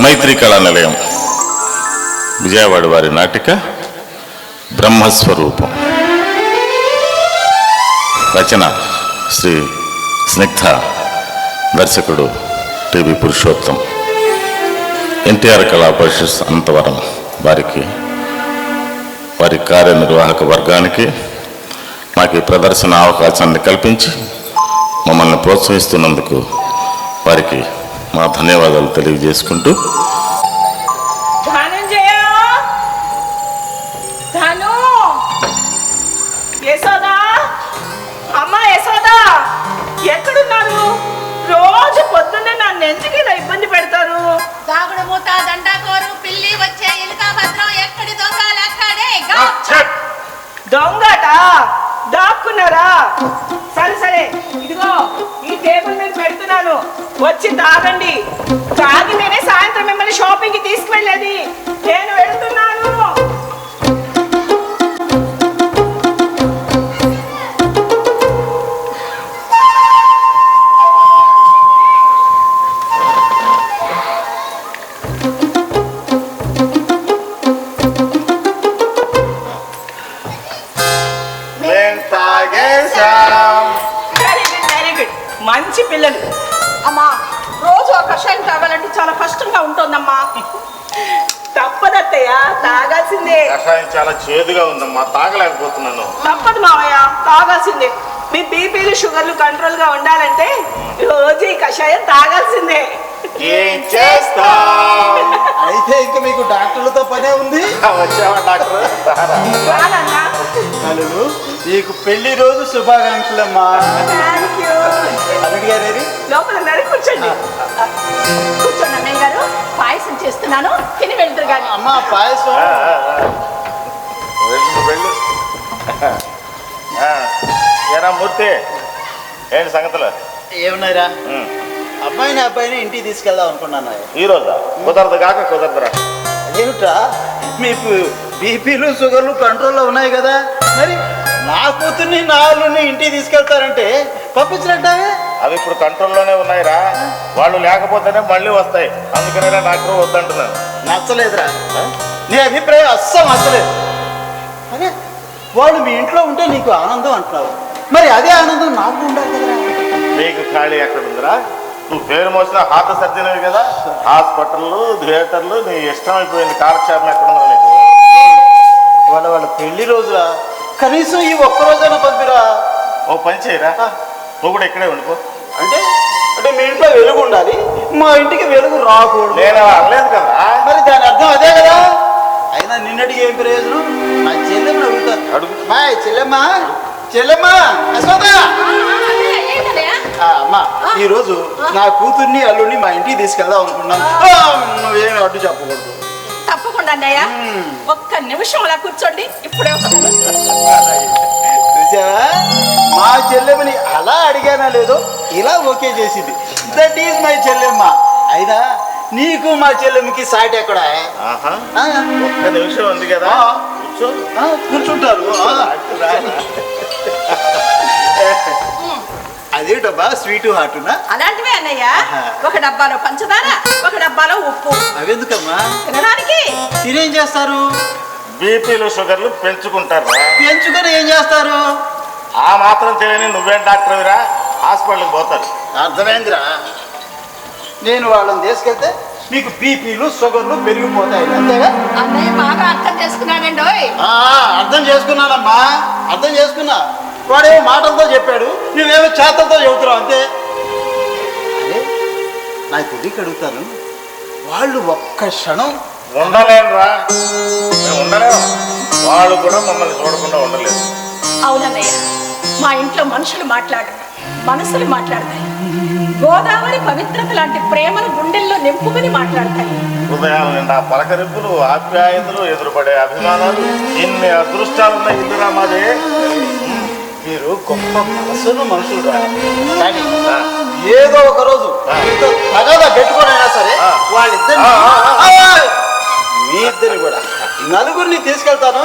మైత్రి కళా నిలయం విజయవాడ వారి నాటిక బ్రహ్మస్వరూపం. రచన శ్రీ స్నిగ్ధ, దర్శకుడు టీవీ పురుషోత్తం. ఎన్టీఆర్ కళా పరిషత్ అనంతవరం వారికి, వారి కార్యనిర్వాహక వర్గానికి మాకు ఈ ప్రదర్శన అవకాశాన్ని కల్పించి మమ్మల్ని ప్రోత్సహిస్తున్నందుకు వారికి మా ధన్యవాదాలు తెలియజేసుకుంటూ, ఎక్కడున్నారు? రోజు పొద్దున్నే నన్ను ఎందుకు ఇలా ఇబ్బంది పెడతారు? దాగుడు మూత, దండాకోరు, పిల్లి వచ్చే ఇలుకా భద్రం, ఎక్కడి దొంగలు అక్కడే. దొంగట దాక్కున్నారా? సరే సరే, ఇదిగో ఈ టేబుల్ మీద పెడుతున్నాను, వచ్చి తాగండి. తాగితేనే సాయంత్రం మిమ్మల్ని షాపింగ్ కి తీసుకువెళ్ళేది. నేను వెళ్తున్నాను. మంచి పిల్లలు. అమ్మా, రోజు ఆ కషాయం తాగాలంటే చాలా కష్టంగా ఉంటుందమ్మా. తప్పదత్తయ్య, తాగాల్సిందే. కషాయం చాలా చేదుగా ఉందమ్మా, తాగలేకపోతున్నాను. తప్పదు మావయ్య, తాగాల్సిందే. మీ బీపీలు షుగర్లు కంట్రోల్ గా ఉండాలంటే రోజు ఈ కషాయం తాగాల్సిందే. ఏం చేస్తాం? అయితే ఇంకా మీకు డాక్టర్లతో పనే ఉంది. వచ్చావా డాక్టర్? హలో, నీకు పెళ్లి రోజు శుభాకాంక్షలమ్మా. అల్లుడి గారు లోపల నడి, కూర్చోండి. కూర్చోండి అన్నయ్య గారు, పాయసం చేస్తున్నాను, తిని వెళ్తారు కానీ. అమ్మా పాయసం. ఏరా మూర్తి, ఏంటి సంగతులు? ఏమున్నాయిరా, అబ్బాయిని ఇంటికి తీసుకెళ్దాం అనుకున్నాను. ఈ రోజా? కుదరదు కాక కుదరదురా. అదేమిట్రా, మీకు బీపీలు షుగర్లు కంట్రోల్లో ఉన్నాయి కదా, మరి నా కూతుర్ని నా అల్లుడిని ఇంటికి తీసుకెళ్తారంటే పంపించినట్టావే. అవి ఇప్పుడు కంట్రోల్లోనే ఉన్నాయిరా, వాళ్ళు లేకపోతేనే మళ్ళీ వస్తాయి. అందుకనే డాక్టర్ వద్దంటున్నాను. నచ్చలేదురా, నీ అభిప్రాయం అస్సలు నచ్చలేదు. అదే వాళ్ళు మీ ఇంట్లో ఉంటే నీకు ఆనందం అంటున్నావు, మరి అదే ఆనందం నాకు ఉండాలి కదరా. నీకు ఖాళీ ఎక్కడ ఉందిరా? నువ్వు పేరు మోసిన హార్ట్ సర్జన్ కదా, హాస్పిటల్లు థియేటర్లు నీ ఇష్టం అయిపోయింది. కాలక్షేపం ఎక్కడ ఉందా నీకు? వాళ్ళ పెళ్లి రోజురా, కనీసం ఈ ఒక్కరోజైనా పంపిరా. ఓ పని చేయరా, నువ్వు కూడా ఇక్కడే ఉండిపో. అంటే అంటే మీ ఇంట్లో వెలుగు ఉండాలి, మా ఇంటికి వెలుగు రాకూడదు. నేను అనలేదు కదా. మరి దాని అర్థం అదే కదా. అయినా నిన్నటికి ఏం ప్రయోజనం? నా చెల్లెమ్మ అడుగుతాను. అడుగు. బాయ్ చెల్లెమ్మా, చెల్లెమ్మా అమ్మా, ఈ రోజు నా కూతుర్ని అల్లుడిని మా ఇంటికి తీసుకెళ్దాం అనుకున్నాను. నువ్వేమి అడ్డు చెప్పకూడదు. తప్పకుండా అన్నయ్య, ఒక్క నిమిషం అలా కూర్చోండి, ఇప్పుడే వస్తాను. చూసావా, మా చెల్లెమ్మని అలా అడిగానా లేదో ఇలా ఓకే చేసింది. దట్ ఈజ్ మై చెల్లెమ్మ. అయినా నీకు మా చెల్లెమ్మకి సాటి ఎక్కడ? ఒక్క నిమిషం ఉంది కదా, కూర్చుంటారు. అదేటబ్బా స్వీటు హార్టునా? అలాంటివే అన్నయ్య. ఒక డబ్బాలో పంచదార, ఒక డబ్బాలో ఉప్పు. అవెందుకమ్మా? తినడానికి. తినేం చేస్తారు? బీపీలు షుగర్లు పెంచుకుంటారు. పెంచుకొని ఏం చేస్తారు? ఆ మాత్రం తెలియని నువ్వేం డాక్టర్విరా? హాస్పిటల్కి పోతారు. అర్థమైందిరా, నేను వాళ్ళని తీసుకెళ్తే మీకు బీపీలు షుగర్లు పెరిగిపోతాయి, అంతేగా? అన్నయ్య బాగా అర్థం చేసుకున్నాడండి. అర్థం చేసుకున్నానమ్మా, అర్థం చేసుకున్నా. వాడేమో మాటలతో చెప్పాడు, నువ్వేమో చేతలతో చెబుతున్నావు, అంతే. అదే నా తెలియక అడుగుతాను, వాళ్ళు ఒక్క క్షణం ఉండలేనురా, మేము ఉండలేము. వాళ్ళు కూడా మమ్మల్ని చూడకుండా ఉండలేదు. అవునన్నయ్య, మా ఇంట్లో మనుషులు మాట్లాడరు, మనసులు మాట్లాడతాయి. గోదావరి పవిత్రత లాంటి ప్రేమను గుండెల్లో నింపుకుని మాట్లాడతాయి. హృదయాల నిండా పలకరింపులు, ఆప్యాయతలు, ఎదురుపడే అభిమానాలు, ఇన్ని అదృష్టాలున్న ఇల్లురా మాది. మీరు గొప్ప మనసును మనుషులు కానీ ఏదో ఒక రోజు తగదా పెట్టుకోనైనా సరే వాళ్ళిద్దరిని, మీ ఇద్దరిని కూడా నలుగురిని తీసుకెళ్తాను.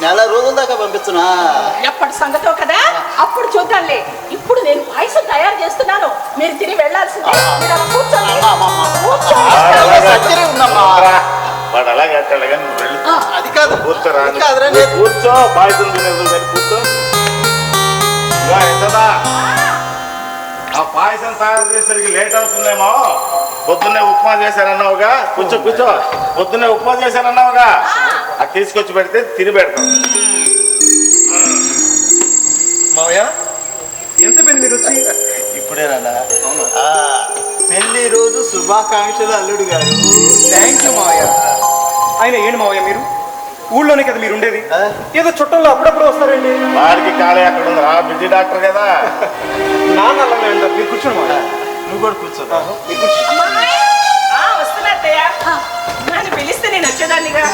నెల రోజుల దాకా పంపించునా? ఎప్పటి సంగతో కదా, అప్పుడు చూద్దాంలే. ఇప్పుడు నేను పాయసం తయారు చేస్తూ మీరు తిని వెళ్ళాల్సిందే. ఆ. మీరు అలా కూర్చోండి. అమ్మా. కూర్చోండి. సర్జరీ ఉందమ్మా. వాడు అలాగే అంటాడు కానీ నువ్వు వెళ్ళు. అది కాదు కూర్చోరా అది కాదురా నువ్వు కూర్చో, పాయసం తినేది కానీ కూర్చో. ఇదిగో ఎంతదా ఆ పాయసం తయారు చేసేసరికి లేట్ అవుతుందేమో. పొద్దున్నే ఉప్మా చేశారన్నావుగా, కూర్చో కూర్చో. పొద్దున్నే ఉప్మా చేశారన్నావుగా, అది తీసుకొచ్చి పెడితే తిని పెడతాం. మావయ్య ఎంత పని మీరు వచ్చి? ఇప్పుడేనా పెళ్లి రోజు శుభాకాంక్షలు అల్లుడు గారు. థ్యాంక్ యూ మావయ్య. ఆయన ఏంటి మావయ్య మీరు ఊళ్ళోనే కదా మీరు ఉండేది? ఆ? ఏదో చుట్టంలో అప్పుడప్పుడు వస్తారండి. వాడికి ఖాళీ అక్కడ ఉంది, ఆ బిజీ డాక్టర్ కదా. నాన్న అలాగే అంటారు. మీరు కూర్చోండి మావయ్య. నువ్వు కూడా కూర్చో. మీరు కూర్చో. అమ్మాయి వస్తున్నా అత్తయ్య. నన్ను పిలిస్తే నేను వచ్చేదాన్నిగా.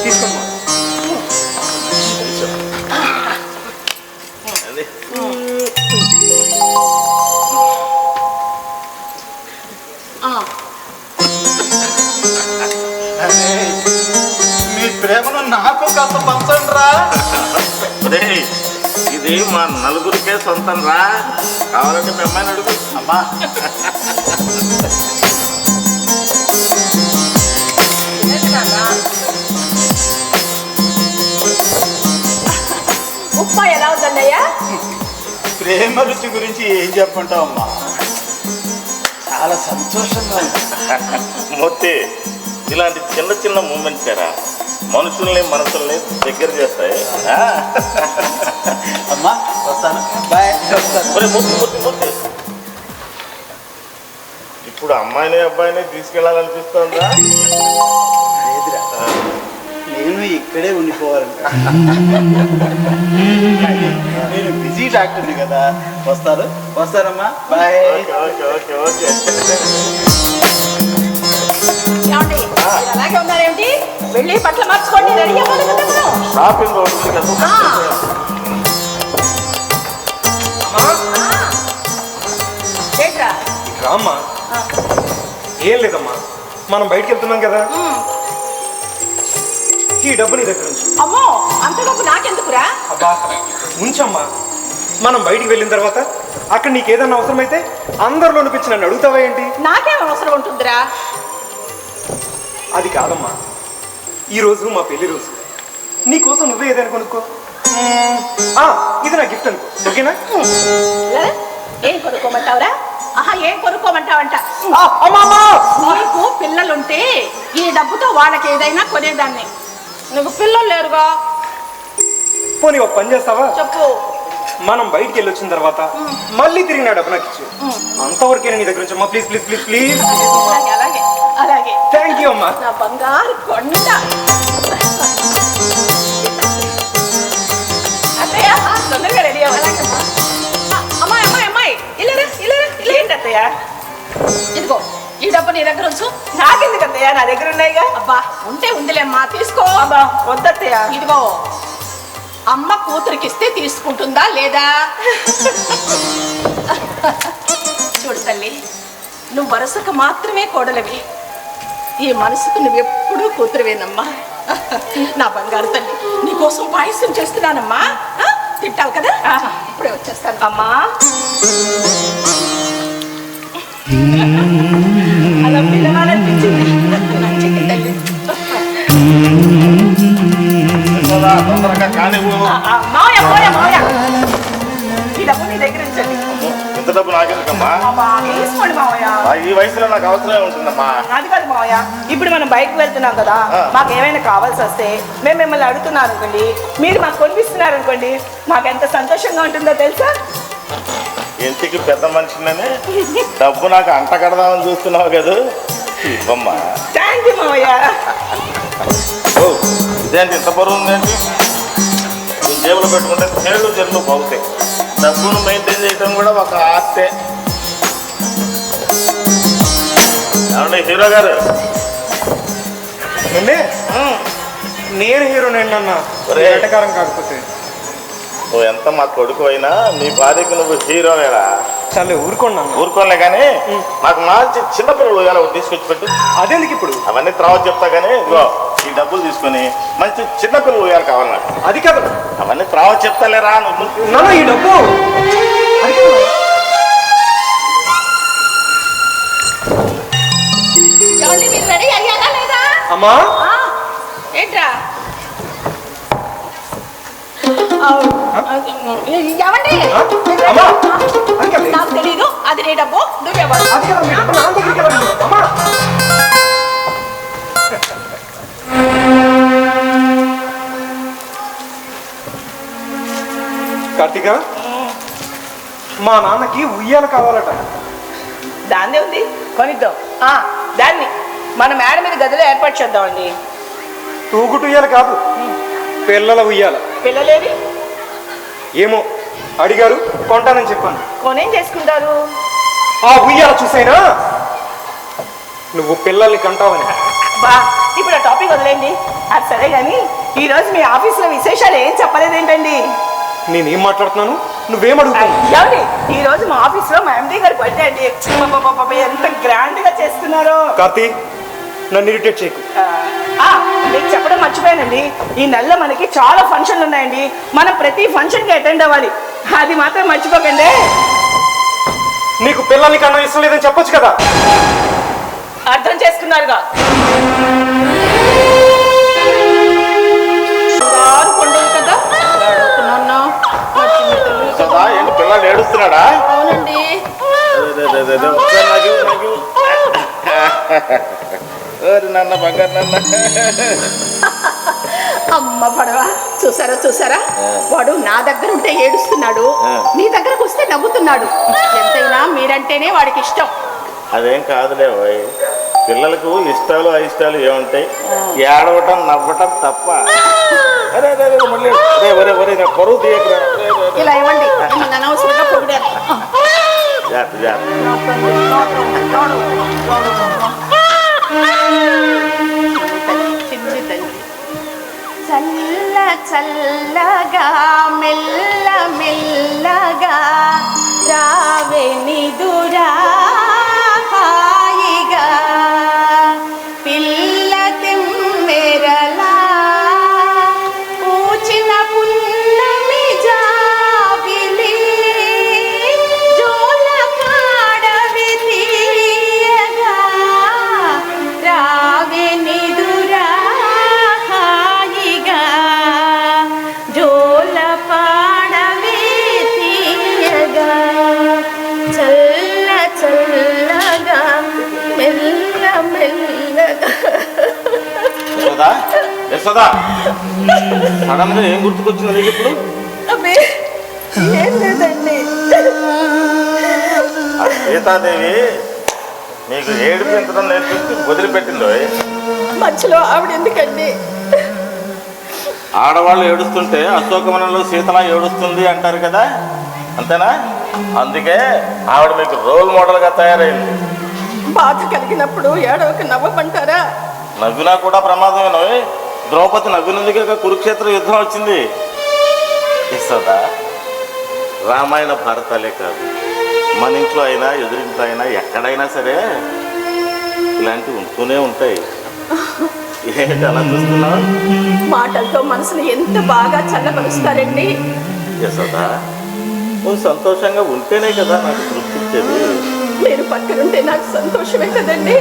తీసుకోండి మావయ్య. అది. మీ ప్రేమను నాకు కాస్త పంచండి రా. ఒరేయ్, ఇది మా నలుగురికే సొంతం రా. కావాలంటే మీ అమ్మాయిని అడుగు. అమ్మా ఉప్మా ఎలా ఉందన్నయ్యా? ప్రేమ రుచి గురించి ఏం చెప్పంటావు అమ్మా? చాలా సంతోషంగా ఉంది. మూర్తి, ఇలాంటి చిన్న చిన్న మూమెంట్స్ ఏరా మనుషుల్ని మనసుల్ని దగ్గర చేస్తాయి. అమ్మా వస్తాను, బాయ్. వస్తాను. ఒరే మూర్తి మూర్తి మూర్తి, ఇప్పుడు అమ్మాయిని అబ్బాయిని తీసుకెళ్ళాలనిపిస్తుందా? లేదురా, నేను ఇక్కడే ఉండిపోవాలంట. నేను బిజీ డాక్టర్ని కదా. వస్తానమ్మా, bye. Okay okay okay okay. ఏమండి? మీరు అలాగే ఉన్నారేమిటి? వెళ్ళి బట్టలు మార్చుకోండి, రెడీ అవ్వాలి కదా మనం. షాపింగ్ అవుతుంది కదా. అమ్మా ఏంట్రా? రామ్మా. ఏం లేదమ్మా, మనం బయటికి వెళ్తున్నాం కదా, ఈ డబ్బు నీ దగ్గర నుంచి. అమ్మో, అంత డబ్బు నాకెందుకురా? అబ్బా ఉంచమ్మా. మనం బయటికి వెళ్ళిన తర్వాత అక్కడ నీకు ఏదన్నా అవసరమైతే అందరిలో పిలిచి నన్ను అడుగుతావా ఏంటి? నాకేం అవసరం ఉంటుందిరా? అది కాదమ్మా, ఈరోజు మా పెళ్లి రోజు, నీకోసం నువ్వే ఏదైనా కొనుక్కో. ఇది నా గిఫ్ట్ అనుకో, ఓకేనా? లే, ఏం కొనుక్కోమంటావురా? ఆహా, ఏం కొనుక్కోమంటావంట? అమ్మా నీకు పిల్లలుంటే ఈ డబ్బుతో వాళ్ళకి ఏదైనా కొనేదాన్ని. నువ్వు పిల్లలు లేరుగా. పోనీ ఒక పని చేస్తావా? చెప్పు. మనం బయటికి వెళ్ళి వచ్చిన తర్వాత మళ్ళీ తిరిగి నా డబ్బు నాకు ఇచ్చు. అంతవరకే నీ దగ్గర నుంచి అమ్మా, ప్లీజ్ ప్లీజ్ ప్లీజ్ ప్లీజ్. అలాగే అలాగే అలాగే. థ్యాంక్ యూ అమ్మా. నా బంగారు కొండ. అత్తయ్య తొందరగా రెడీ అవ్వాలి. అమ్మాయి అమ్మాయి అమ్మాయి, ఇల్లరా ఇల్లరా. ఏంటి అత్తయ్య? ఇదిగో ఈ డబ్బు నీ దగ్గర ఉంచు. నాకెందుకు అత్తయ్య, నా దగ్గర ఉన్నాయిగా. అబ్బా ఉంటే ఉందిలేమ్మా, తీసుకో. అబ్బా వద్దత్తయ్య. ఇదిగో అమ్మ కూతురికిస్తే తీసుకుంటుందా లేదా? చూడు తల్లి, నువ్వు వరుసకు మాత్రమే కోడలివి, ఈ మనసుకు నువ్వెప్పుడూ కూతురువేనమ్మా. నా బంగారు తల్లి, నీకోసం పాయసం చేస్తున్నానమ్మా. తింటావు కదా? ఇప్పుడే వచ్చేస్తాను. అమ్మా అలా పిల్లవాలనిపించింది. మంచిది తల్లి. తొందరగా కానివ్వు. మావయ్య మావయ్య మావయ్య, ఈ డబ్బు నీ దగ్గర ఉంచండి. ఇంత డబ్బు నాకెందుకమ్మా? అబ్బా తీసుకోండి మావయ్య. ఈ వయసులో నాకు అవసరమే ఉంటుందమ్మా. అది కాదు మావయ్య, ఇప్పుడు మనం బయటకు వెళ్తున్నాం కదా, మాకు ఏమైనా కావాల్సి వస్తే మేము మిమ్మల్ని అడుగుతున్నాం అనుకోండి, మీరు మాకు కొనిపిస్తున్నారు అనుకోండి, మాకు ఎంత సంతోషంగా ఉంటుందో తెలుసా? ఇంటికి పెద్ద మనిషినని డబ్బు నాకు అంట కడదామని చూస్తున్నావు కదా, ఇవ్వమ్మా. థ్యాంక్ యూ మావయ్య. ఓ ఇదేంటి ఇంత బరువు ఉందేంటి? ఈ జేబులో పెట్టుకుంటే తేళ్ళు జల్లు బాగుతాయి. డబ్బును మెయింటైన్ చేయడం కూడా ఒక ఆర్టే. ఏమండి హీరో గారు? ఏంటి? నేను హీరోనండి అన్న, ఒరేయ్. వెటకారం కాకపోతే. నువ్వు ఎంత మా కొడుకు అయినా నీ భార్యకు నువ్వు హీరోవేరా. చాలే ఊరుకోండి ఊరుకోలే కానీ నాకు మంచి చిన్నపిల్లలు ఉయ్యాల తీసుకొచ్చి పెట్టు. అదేందుకు ఇప్పుడు అవన్నీ తర్వాత చెప్తా కానీ ఇదిగో ఈ డబ్బులు తీసుకొని మంచి చిన్నపిల్లలు ఉయ్యాలి కావాలి నాకు. అది కాదు అవన్నీ తర్వాత చెప్తాలేరా నువ్వు. నాన్న ఈ డబ్బు అది కాదు. ఏమండి మీరు రెడీ అయ్యారా లేదా? అమ్మా ఏంట్రా? ఏమండి అమ్మా అది కాదు. నాకు తెలీదు, అది నీ డబ్బు, నువ్వెవరు? అది కాదు, మీ డబ్బు నాన్న దగ్గరికి వెళ్ళండి. అమ్మా కార్తీక, మా నాన్నకి ఉయ్యాల కావాలట. దాన్నే ఉంది, కొనిద్దాం. దాన్ని మన మేడ మీద గదిలో ఏర్పాటు చేద్దామండి. తూగుటు ఉయ్యాల కాదు, పిల్లల ఉయ్యాల. పిల్లలేవి? ఏమో అడిగారు, కొంటానని చెప్పాను. కొనేం చేసుకుంటారు? ఆ ఉయ్యాల చూసైనా నువ్వు పిల్లల్ని కంటావని. బా ఇప్పుడు ఆ టాపిక్ వదిలేండి. అది సరే కానీ ఈరోజు మీ ఆఫీస్లో విశేషాలు ఏం చెప్పలేదేంటండి? నేనేం మాట్లాడుతున్నాను, నువ్వేం అడుగుతావు? అయ్యాలి, ఈ రోజు మా ఆఫీస్లో మా ఎండీ గారు బర్త్డే అండి. ఎంత గ్రాండ్ గా చేస్తున్నారో. కార్తీ, నన్ను ఇరిటేట్ చేయకు. మీకు చెప్పడం మర్చిపోయానండి, ఈ నెలలో మనకి చాలా ఫంక్షన్లు ఉన్నాయండి. మనం ప్రతి ఫంక్షన్కి అటెండ్ అవ్వాలి, అది మాత్రం మర్చిపోకండి. నీకు పిల్లల్ని కన్నా ఇష్టం లేదని చెప్పొచ్చు కదా. అర్థం చేసుకున్నారుగా. పండుగ కదా, అడుగుతున్నాను. సదా ఏంటి పిల్లలు ఏడుస్తున్నాడా? అవునండి. నాన్న బంగారు నాన్న. అమ్మ పడవ, చూసారా చూసారా, వాడు నా దగ్గర ఉంటే ఏడుస్తున్నాడు, నీ దగ్గరకు వస్తే నవ్వుతున్నాడు. ఎంతైనా మీరంటేనే వాడికి ఇష్టం. అదేం కాదులే ఓయ్, పిల్లలకు ఇష్టాలు అయిష్టాలు ఏముంటాయి, ఏడవటం నవ్వటం తప్ప. అరే అరే మళ్ళీ ఒరే ఒరే నా పరువు తీయకరా. ఇలా ఇవ్వండి, మిమ్మల్ని అనవసరంగా పొగిడారు. జాగ్రత్త జాగ్రత్త. చిన్ని తండ్రి చల్ల చల్లగా మెల్ల మెల్లగా రావే నిదురా హాయిగా పిల్ల తెమ్మెరలా పూచిన పున్నమి జాబిలి జోల కాడవి తీయగా రావే నిదురా హాయిగా జోల పాడవి తీయగా చల్ల చల్లగా మెల్ల మెల్లగా. యశోదా యశోదా, సడన్ గా ఏం గుర్తుకొచ్చింది నీకు ఇప్పుడు? అబ్బే ఏం లేదండి. ఆ సీతాదేవి నీకు ఏడిపించడం నేర్పించి వదిలిపెట్టిందో. మధ్యలో ఆవిడ ఎందుకండి? ఆడవాళ్ళు ఏడుస్తుంటే అశోకవనంలో సీతలా ఏడుస్తుంది అంటారు కదా, అంతేనా? అందుకే ఆవిడ మీకు రోల్ మోడల్ గా తయారైంది. బాధ కలిగినప్పుడు ఏడవక నవ్వమంటారా? నవ్వినా కూడా ప్రమాదమేనో. ద్రౌపది నవ్వినందుకే కురుక్షేత్ర యుద్ధం వచ్చింది. యశోదా, రామాయణ భారతాలే కాదు, మన ఇంట్లో అయినా ఎదురింట్లో అయినా ఎక్కడైనా సరే ఇలాంటివి ఉంటూనే ఉంటాయి. ఏంటి అలా చూస్తున్నావు? మాటలతో మనసుని ఎంత బాగా చల్లబరుస్తారండి. యశోదా, నువ్వు సంతోషంగా ఉంటేనే కదా నాకు తృప్తి ఇచ్చేది. మీరు పక్కనుంటే నాకు సంతోషమే కదండి.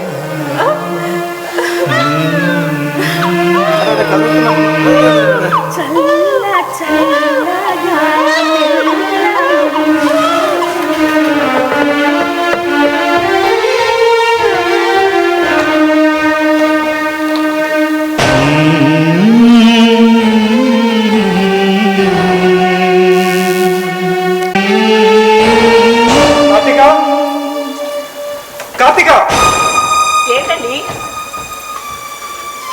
చల్ల చల్లగా కార్తీక, కార్తీక ఏంటండి?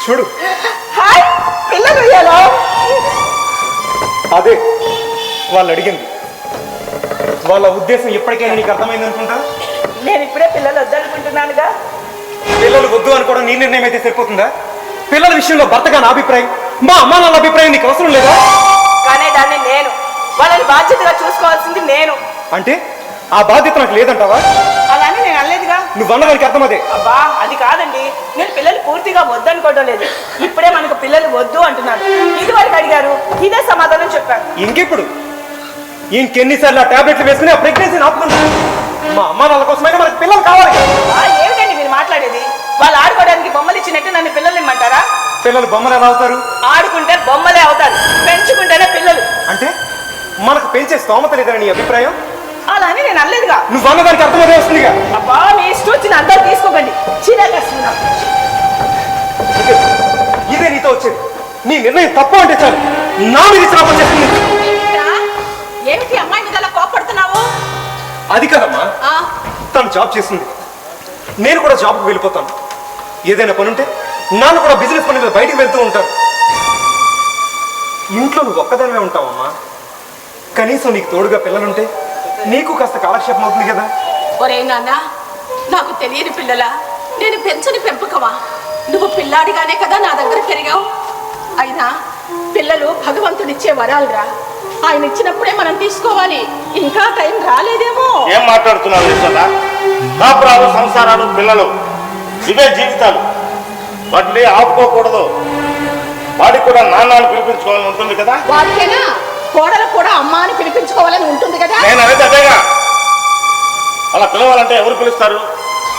చూడు. హాయ్, పిల్లలు అయ్యాలో. అదే వాళ్ళు అడిగింది. వాళ్ళ ఉద్దేశం ఎప్పటికైనా నీకు అర్థమైంది అనుకుంటా. నేను ఇప్పుడే పిల్లలు వద్దనుకుంటున్నానుగా. పిల్లలు వద్దు అనుకోవడం నీ నిర్ణయం అయితే సరిపోతుందా? పిల్లల విషయంలో భర్తగా నా అభిప్రాయం, మా అమ్మా నాన్న అభిప్రాయం నీకు అవసరం లేదా? కానీ దాన్ని నేను వాళ్ళని బాధ్యతగా చూసుకోవాల్సింది నేను. అంటే ఆ బాధ్యత నాకు లేదంటావా? అలానే నేను అనలేదుగా. నువ్వు అన్నదానికి అర్థం అదే. అబ్బా అది కాదండి, నేను పిల్లలు పూర్తిగా వద్దనుకోవడం లేదు. ఇప్పుడే మనకు పిల్లలు వద్దు అంటున్నారు. ఇదివరకు అడిగారు, ఇదే సమాధానం చెప్పాను. ఇంకెప్పుడు ఇంకెన్నిసార్లు ఆ టాబ్లెట్లు వేసుకుని ఆ ప్రెగ్నెన్సీ ఆపుకుంటా? మా అమ్మ వాళ్ళ కోసమైనా మనకు పిల్లలు కావాలి. ఏమిటండి మీరు మాట్లాడేది? వాళ్ళు ఆడుకోవడానికి బొమ్మలు ఇచ్చినట్టు నన్ను పిల్లలు ఇమ్మంటారా? పిల్లలు బొమ్మలు ఎలా అవుతారు? ఆడుకుంటే బొమ్మలే అవుతారు, పెంచుకుంటేనే పిల్లలు. అంటే మనకు పెంచే స్తోమత లేదని నీ అభిప్రాయం? అలా అని నేను అనలేదుగా. నువ్వు అన్నదానికి అర్థమదే వస్తుందిగా. అబ్బా మీ ఇష్టం వచ్చిన అందరూ తీసుకోకండి. చిరాకేస్తున్నా. ఇదే నీతో వచ్చేది. నీ నిర్ణయం తప్పు అంటే చాలు నా మీద శ్రాపం చేస్తుంది. ఏమిటి అమ్మాయి మీద అలా కోపడుతున్నావు? అది కదమ్మా, తను జాబ్ చేస్తుంది, నేను కూడా జాబ్కి వెళ్ళిపోతాను. ఏదైనా పని ఉంటే నాన్న కూడా బిజినెస్ పని మీద బయటికి వెళ్తూ ఉంటారు. ఇంట్లో నువ్వు ఒక్కదానివే ఉంటావమ్మా. కనీసం నీకు తోడుగా పిల్లలుంటే నీకు కాస్త కాలక్షేపం అవుతుంది కదా. ఒరే నాన్న, నాకు తెలియని పిల్లలా? నేను పెంచని పెంపకమా? నువ్వు పిల్లాడిగానే కదా నా దగ్గర పెరిగావు. అయినా పిల్లలు భగవంతుడిచ్చే వరాలురా. ఆయన ఇచ్చినప్పుడే మనం తీసుకోవాలి. ఇంకా టైం రాలేదేమో. ఏం మాట్లాడుతున్నావు యశోద? కాపురాలు, సంసారాలు, పిల్లలు ఇవే జీవితాలు. వాటిని ఆపుకోకూడదు. వాడికి కూడా నాన్నని పిలిపించుకోవాలని ఉంటుంది కదా. వాడికేనా? కోడలు కూడా అమ్మ అని పిలిపించుకోవాలని ఉంటుంది కదా. నేను అనేది అదేగా. అలా పిలవాలంటే ఎవరు పిలుస్తారు?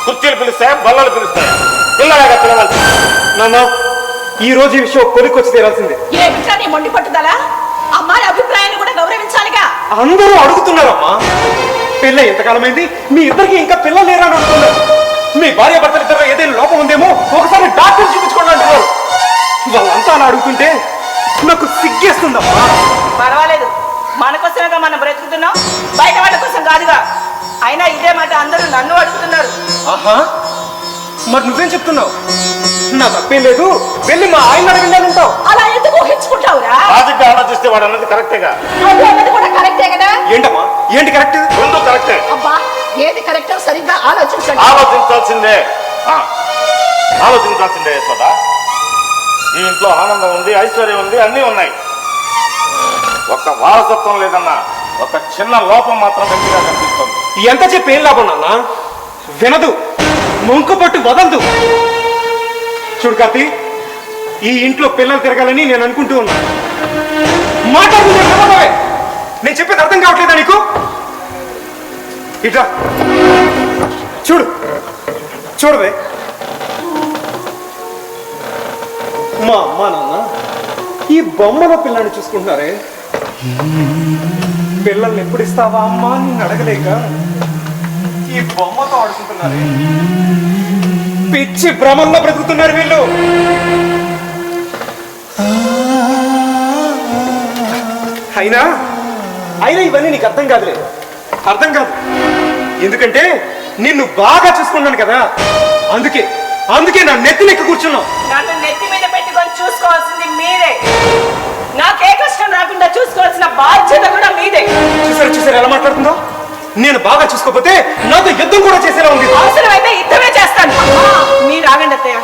కుర్చీలు పిలుస్తాయా, బల్లలు పిలుస్తాయా? పిల్లలాగా పిలవాలి. నాన్న, ఈ రోజు ఈ విషయం కొలిక్కొచ్చి తీరాల్సిందే. ఏమిటా నీ మొండి పట్టుదల? అమ్మాయి అభిప్రాయాన్ని కూడా గౌరవించాలిగా. అందరూ అడుగుతున్నారమ్మా, పెళ్ళ ఎంతకాలమైంది, మీ ఇద్దరికి ఇంకా పిల్లలు లేరని అడుగుతున్నారు. మీ భార్య భర్తలు ఇద్దరు ఏదైనా లోపం ఉందేమో ఒకసారి డాక్టర్ చూపించుకోండి అంటున్నారు. వాళ్ళంతా అలా అడుగుతుంటే నాకు సిగ్గేస్తుందమ్మా. పర్వాలేదు, మన కోసమేగా మనం బ్రతుకుతున్నాం, బయట వాళ్ళ కోసం కాదుగా. అయినా ఇదే మాట అందరూ నన్ను అడుగుతున్నారు. ఆహా, మరి నువ్వేం చెప్తున్నావు? నా తప్పేం లేదు, వెళ్ళి మా ఆయన అడగంటావు. అలా ఎందుకు ఊహించుకుంటావురా? లాజిక్ గా ఆలోచిస్తే వాడు అన్నది కరెక్టేగా. అది అన్నది కూడా కరెక్టే కదా. ఏంటమ్మా, ఏంటి కరెక్ట్? రెండు కరెక్టే. అబ్బా, ఏది కరెక్టో సరిగ్గా ఆలోచించండి. ఆలోచించాల్సిందే ఆలోచించాల్సిందే యశోద. ఈ ఇంట్లో ఆనందం ఉంది, ఐశ్వర్యం ఉంది, అన్నీ ఉన్నాయి. ఒక్క వారసత్వం లేదన్నా ఒక చిన్న లోపం మాత్రం గట్టిగా కనిపిస్తుంది. ఎంత చెప్పి ఏం లాభం నాన్న? వినదు, మొంకు పట్టు వదలదు. చూడు కార్తీ, ఈ ఇంట్లో పిల్లలు తిరగాలని నేను అనుకుంటూ ఉన్నాను. మాట్లాడుతుంటే నేను చెప్పేది అర్థం కావట్లేదా నీకు? ఇట్లా చూడు, చూడవే, మా అమ్మ నాన్న ఈ బొమ్మల పిల్లని చూసుకుంటున్నారే. పిల్లల్ని ఎప్పుడు ఇస్తావా అమ్మా నేను అడగలేక ఈ బొమ్మతో ఆడుకుంటున్నారే. పిచ్చి భ్రమంలో బ్రతుకుతున్నారు వీళ్ళు. అయినా అయినా ఇవన్నీ నీకు అర్థం కాదులే, అర్థం కాదు. ఎందుకంటే నిన్ను బాగా చూసుకున్నాను కదా, అందుకే అందుకే నా నెత్తి నెక్కి కూర్చున్నావు. నన్ను నెత్తి మీద పెట్టుకొని చూసుకోవాల్సింది మీరే. నాకే కష్టం రాకుండా చూసుకోవాల్సిన బాధ్యత కూడా మీదే. చూసారు ఎలా మాట్లాడుతుందో? నేను బాగా చూసుకోకపోతే నాతో యుద్ధం కూడా చేసేలా ఉంది. అవసరమైతే యుద్ధమే చేస్తాను. మీరు ఆగండి అత్తయ్య,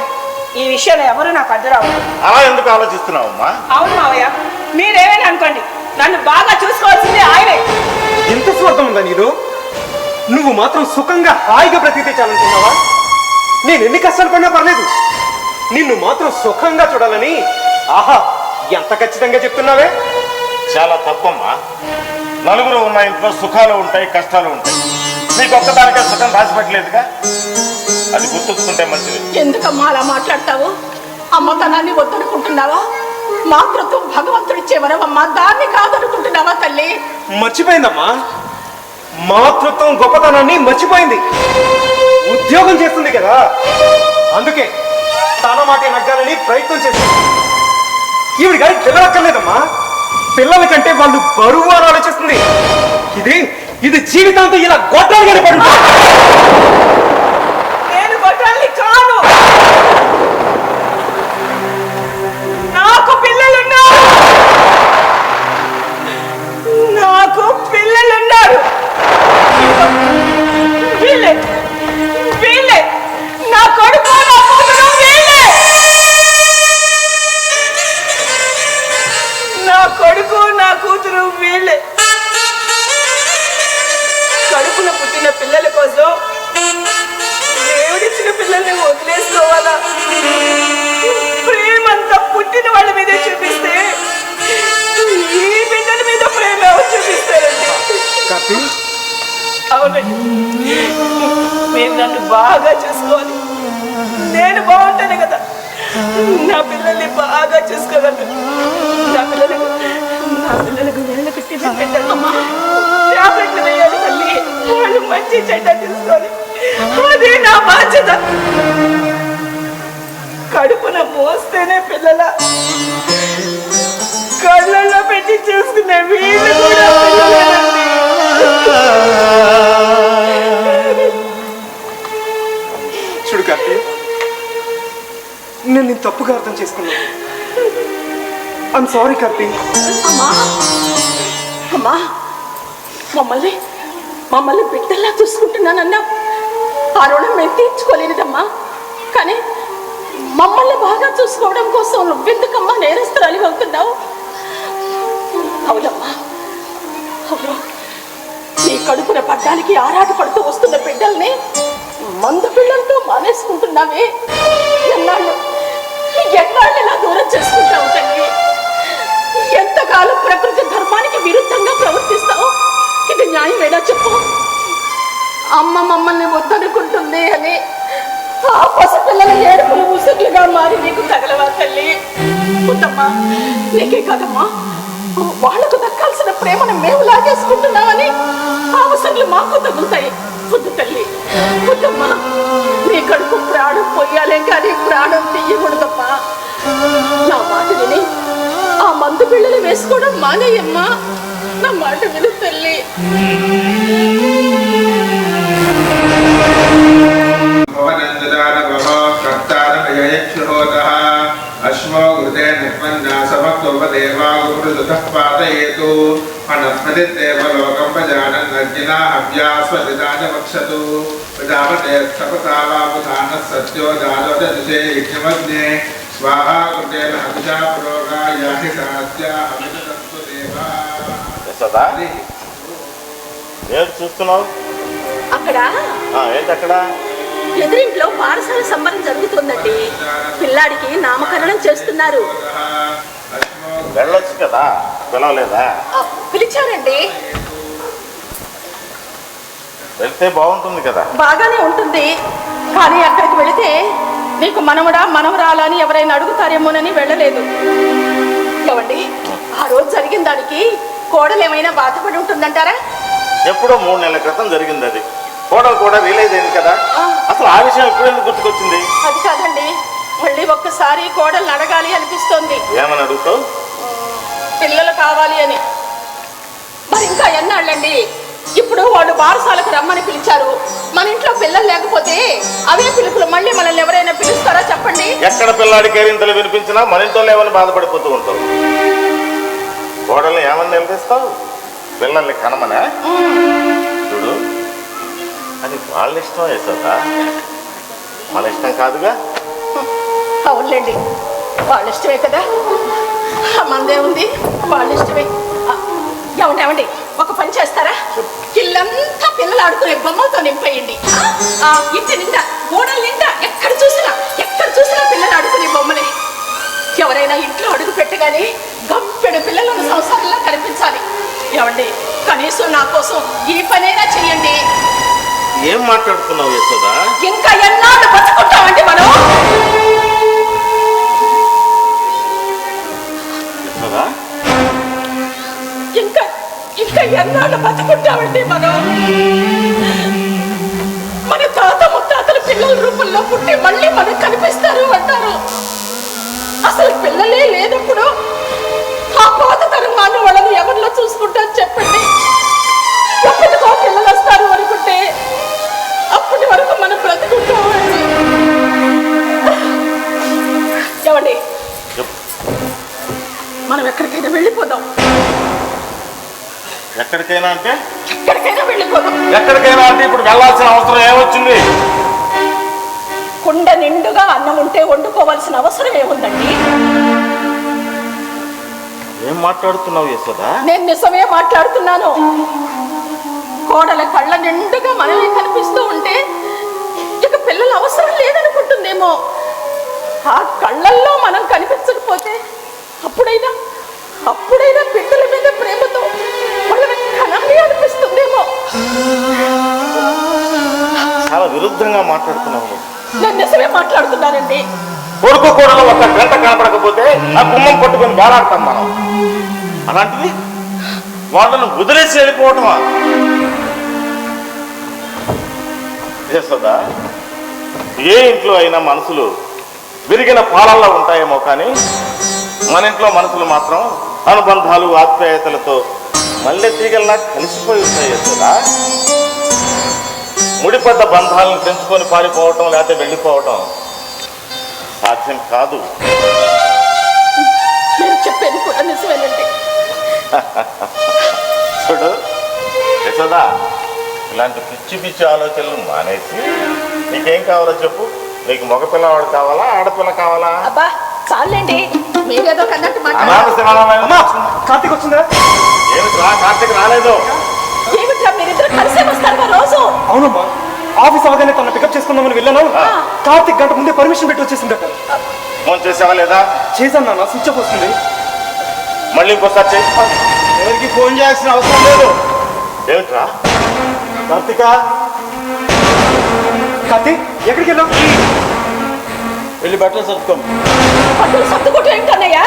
ఈ విషయంలో ఎవరు నాకు అడ్డురావు. అలా ఎందుకు ఆలోచిస్తున్నావు అమ్మా? అవును మావయ్య, మీరేమైనా అనుకోండి, నన్ను బాగా చూసుకోవాల్సింది ఆయనే. ఎంత స్వార్థం ఉందా నీలో? నువ్వు మాత్రం సుఖంగా హాయిగా బ్రతికితే చాలనుకున్నావా? నేను ఎన్ని కష్టాలు పడినా పర్లేదు, నిన్ను మాత్రం సుఖంగా చూడాలని. ఆహా, ఎంత ఖచ్చితంగా చెప్తున్నావే. చాలా తప్పమ్మా. నలుగురు ఉన్న ఇంట్లో సుఖాలు ఉంటాయి, కష్టాలు ఉంటాయి. నీకు ఒక్కదానికే సుఖం రాసిపెట్టలేదుగా, అది గుర్తుంచుకుంటే మంచిది. ఎందుకమ్మా అలా మాట్లాడతావు? అమ్మతనాన్ని వద్దనుకుంటున్నావా? మాతృత్వం భగవంతుడిచ్చే వరమమ్మా, దాన్ని కాదనుకుంటున్నావా తల్లి? మర్చిపోయిందమ్మా, మాతృత్వం గొప్పతనాన్ని మర్చిపోయింది. ఉద్యోగం చేస్తుంది కదా, అందుకే తన మాట నగ్గాలని ప్రయత్నం చేస్తుంది. ఈవిడి గారి పిల్లలక్కర్లేదమ్మా, పిల్లల కంటే వాళ్ళు బరువు అని ఆలోచిస్తుంది. ఇది జీవితాంతం ఇలా గొడ్డలుగానే పడి నేను గొడ్రాల్ని కాను. నాకు పిల్లలున్నారు, నాకు పిల్లలున్నారు. వీళ్ళే వీళ్ళే నా కొడుకు, నా కూతురు వీళ్ళే. నా కొడుకు, నా కూతురు వీళ్ళే. కడుపు కడుపున పుట్టిన పిల్లల కోసం దేవుడిచ్చిన పిల్లల్ని వదిలేసుకోవాలా? ప్రేమంతా పుట్టిన వాళ్ళ మీదే చూపిస్తే ఈ బిడ్డల మీద ప్రేమ ఎవరు చూపిస్తారండి? అవునండి, మీరు నన్ను బాగా చూసుకోవాలి. నేను బాగుంటాను కదా, నా పిల్లల్ని బాగా చూసుకోగలను. నా పిల్లలకు వేళ్ళకు టిఫిన్ పెట్టాలమ్మా, టాబ్లెట్లు వేయాలి. మళ్ళీ వాళ్ళు మంచి చెడ్డ చూసుకోవాలి. అదే నా బాధ్యత. కడుపున మోస్తేనే పిల్లల కళ్ళల్లో పెట్టి చూసుకునే వీళ్ళు కూడా పిల్లలేనండి. చూడు కార్తీ, నేను తప్పుగా అర్థం చేసుకున్నాను. I'm sorry Karthi. అమ్మా అమ్మా, మమ్మల్ని బిడ్డల్లా చూసుకుంటున్నానన్నా ఆ రుణం మేము తీర్చుకోలేదమ్మా. కానీ మమ్మల్ని బాగా చూసుకోవడం కోసం నువ్వెందుకమ్మా నేరస్తురాలి అవుతున్నావు? అవునమ్మా, అవును. నీ కడుపున పడ్డానికి ఆరాట పడుతూ వస్తున్న బిడ్డల్ని మందు పిల్లలతో మానేసుకుంటున్నావే. ఎన్నాళ్ళు ఇలా దూరం చేసుకుంటావు తల్లి? ఎంతకాలం ప్రకృతి ధర్మానికి విరుద్ధంగా ప్రవర్తిస్తావు? ఇది న్యాయమేనా చెప్పు? అమ్మ మమ్మల్ని వద్దనుకుంటుంది అని ఆ పసిపిల్లల ఏడుపులు ముసుగులుగా మారి నీకు తగలవా తల్లి? వద్దమ్మా, నీకే కాదమ్మా, వాళ్లకు దక్కాల్సిన ప్రేమను మేము లాగేసుకుంటున్నామని ఆ ముసుగులు మాకు తగులుతాయి. వద్దు తల్లి, వద్దమ్మా. నీ కడుపు ప్రాణం పొయ్యాలే కానీ ప్రాణం తీయకూడదమ్మా. నా మాట విని ఆ మందు పిల్లలు వేసుకోవడం మానేయమ్మా. నా మాట విను తల్లి. అశ్వో హృదయ నిర్మన్యాసమత్వదేవాగురుదుః పాదయేతు అనస్మదిదేవలోకంపజానన్నర్జినా అభ్యాస్వదిదాజవక్షతు ప్రజాపతేస్తపతావాపుధానः సత్యో జాలోదజుషే యజ్ఞమగ్నే స్వాహా కృతేన హవిషా పురోగా యాహి సాధ్యా హవిషతస్తు దేవా. ఏం చూస్తున్నావు అక్కడ? ఏంటి అక్కడ? ఎదురింట్లో పాఠశాల సంబరం జరుగుతుందండి. పిల్లాడికి నామకరణం చేస్తున్నారు. వెళ్ళొచ్చు కదా, పిలవలేదా? పిలిచారండి. వెళ్తే బాగుంటుంది కదా. బాగానే ఉంటుంది, కానీ అక్కడికి వెళితే నీకు మనవడా మనవరాలా అని ఎవరైనా అడుగుతారేమోనని వెళ్ళలేదు. ఏమండి, ఆ రోజు జరిగిన దానికి కోడలు ఏమైనా బాధపడి ఉంటుందంటారా? ఎప్పుడో 3 నెలల క్రితం జరిగింది అది. కోడలు కూడా రియలైజ్ అయింది కదా. అసలు ఆ విషయం ఇప్పుడు ఎందుకు గుర్తుకొచ్చింది? అది కాదండి, మళ్ళీ ఒక్కసారి కోడల్ని అడగాలి అనిపిస్తోంది. ఏమని అడుగుతావు? పిల్లలు కావాలి అని. మరి ఇంకా ఎన్నాళ్ళండి? ఇప్పుడు వాళ్ళు బారసాలకు రమ్మని పిలిచారు. మన ఇంట్లో పిల్లలు లేకపోతే అవే పిలుపులు మళ్ళీ మనల్ని ఎవరైనా పిలుస్తారా చెప్పండి? ఎక్కడ పిల్లాడి కేరింతలు వినిపించినా మన ఇంట్లో లేవని బాధపడిపోతూ ఉంటావు. కోడల్ని ఏమని నిలదీస్తావు? పిల్లల్ని కనమనా? చూడు, అది వాళ్ళ ఇష్టం వేసా, మన ఇష్టం కాదుగా. అవునులేండి, వాళ్ళ ఇష్టమే కదా. మందే ఉంది, వాళ్ళ ఇష్టమే. ఏమండి, ఒక పని చేస్తారా? ఇల్లంతా పిల్లలు ఆడుకునే బొమ్మలతో నింపేయండి. ఇంటి నిండా, గోడల నిండా, ఎక్కడ చూసినా పిల్లలు ఆడుకునే బొమ్మలే. ఎవరైనా ఇంట్లో అడుగు పెట్టగానే గంపెడు పిల్లలను సంసారంలో కనిపించాలి. ఏమండి, కనీసం నా కోసం ఈ పనైనా చెయ్యండి. ఏం మాట్లాడుతున్నావు యశోదా? ఇంకా ఎన్నాళ్ళు బతుకుంటామండి మనం? యశోదా, ఇంకా ఎన్నాళ్ళు బతుకుంటామండి మనం? మన తాత ముత్తాతలు పిల్లల రూపంలో పుట్టి మళ్ళీ మనకు కనిపిస్తారు అంటారు. అసలు పిల్లలే లేనప్పుడు ఆ పాత తరం వాళ్ళని ఎవరిలో చూసుకుంటారు చెప్పండి? ఎప్పటికో పిల్లలు వస్తారు అనుకుంటే అప్పటి వరకు మనం బ్రతుకుంటామండి. ఏమండి, మనం ఎక్కడికైనా వెళ్ళిపోదాం. ఎక్కడికైనా అంటే? ఎక్కడికైనా వెళ్ళిపోదాం. ఎక్కడికైనా అంటే ఇప్పుడు వెళ్ళాల్సిన అవసరం ఏమొచ్చింది? కుండ నిండుగా అన్నం ఉంటే వండుకోవాల్సిన అవసరం ఏముందండి? ఏం మాట్లాడుతున్నావు యశోదా? నేను నిజమే మాట్లాడుతున్నాను. కోడల కళ్ళ నిండుగా మనమే కనిపిస్తూ ఉంటే ఇక పిల్లలు అవసరం లేదనుకుంటుందేమో. ఆ కళ్ళల్లో మనం కనిపించకపోతే అప్పుడైనా బిడ్డల మీద ప్రేమతో వాళ్ళని కనాలి అనిపిస్తుందేమో. చాలా విరుద్ధంగా మాట్లాడుతున్నావు. నేను నిజమే మాట్లాడుతున్నానండి. కొడుకు కూడా ఒక గంట కనపడకపోతే ఆ గుమ్మం పట్టుకొని వేలాడతాం మనం. అలాంటిది వాళ్ళను వదిలేసి వెళ్ళిపోవటమా? యశోదా, ఏ ఇంట్లో అయినా మనసులు విరిగిన పాలల్లో ఉంటాయేమో కానీ మన ఇంట్లో మనసులు మాత్రం అనుబంధాలు ఆప్యాయతలతో మళ్ళీ తీగల్లా కలిసిపోయి ఉంటాయి యశోదా. ముడిపడ్డ బంధాలను తెంచుకొని పారిపోవటం లేకపోతే వెళ్ళిపోవటం సాధ్యం కాదు. మీరు చెప్పేది కూడా నిజమేనండి. చూడు యశోదా, ఇలాంటి పిచ్చి పిచ్చి ఆలోచనలు మానేసి నీకేం కావాలో చెప్పు. నీకు మగ పిల్లవాడు కావాలా, ఆడపిల్ల కావాలా? అబ్బా చాలండి, మీరేదో కన్నట్టు కార్తీక్ వచ్చిందా? ఏమిట్రా కార్తీక్ రాలేదు? ఏమిట్రా మీరిద్దరు కలిసే వస్తారుగా రోజు? అవునమ్మా, ఆఫీస్ అవగానే తన పికప్ చేసుకుందామని వెళ్ళాను. కార్తీక్ గంట ముందే పర్మిషన్ పెట్టి వచ్చేసిందట. ఫోన్ చేసావా లేదా? చేశాను నాన్న, స్విచ్ ఆఫ్ వస్తుంది. మళ్ళీ ఇంకోసారి చేయి. ఎవరికి ఫోన్ చేయాల్సిన అవసరం లేదు. ఏమిట్రా? కార్తీక, కార్తీక్ ఎక్కడికి వెళ్ళావు? వెళ్ళి బట్టలు సర్దుకోం. పట్టులు సర్దుకోవటం ఏంటన్నయ్యా?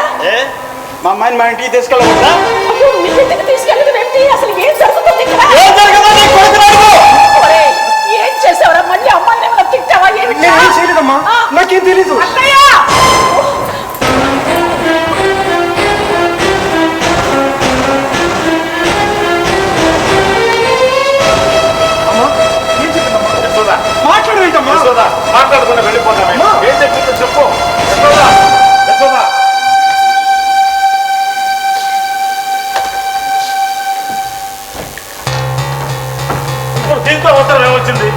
మా అమ్మాయిని మా ఇంటికి తీసుకెళ్ళవద్దా? అప్పుడు మీ ఇంటికి తీసుకెళ్ళడం ఏంటి? అసలు ఏం జరుగుతుంది ఇక్కడ? ఒరేయ్, ఏం చేసావురా? మళ్ళీ అమ్మాయిని ఏమైనా తిట్టావా? నేనేం చేయలేదమ్మా, నాకేం తెలీదు. అన్నయ్య! అమ్మా ఏం చెప్పిందమ్మా? యశోదా, మాట్లాడవేంటమ్మా? యశోదా, మాట్లాడకుండా వెళ్ళిపోతామే. ఏం చెప్పిందో చెప్పు. యశోదా, యశోదా. ఇప్పుడు దీంతో అవసరం ఏమొచ్చింది?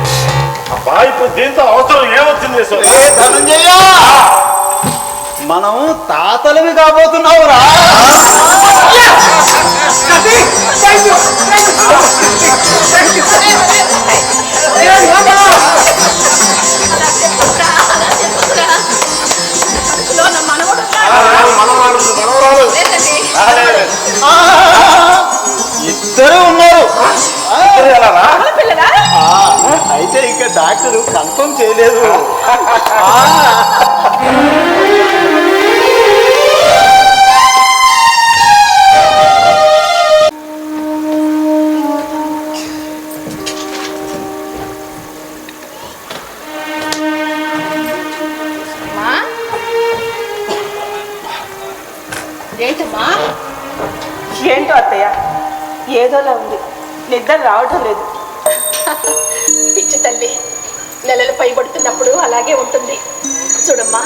అబ్బా, ఇప్పుడు దీంతో అవసరం ఏమొచ్చింది యశోదా? ధనంజయ, మనం తాతలవి కాబోతున్నావురా. మనవరాలు ఇద్దరు ఉన్నారు. ఎలారా? పిల్లలా? అయితే ఇంకా డాక్టర్ కన్ఫర్మ్ చేయలేదు. ఏంటమ్మా? ఏంటో అత్తయ్య, ఏదోలా ఉంది, నిద్ర రావటం లేదు. పిచ్చి తల్లి, నెలలు పైబడుతున్నప్పుడు అలాగే ఉంటుంది. చూడమ్మా,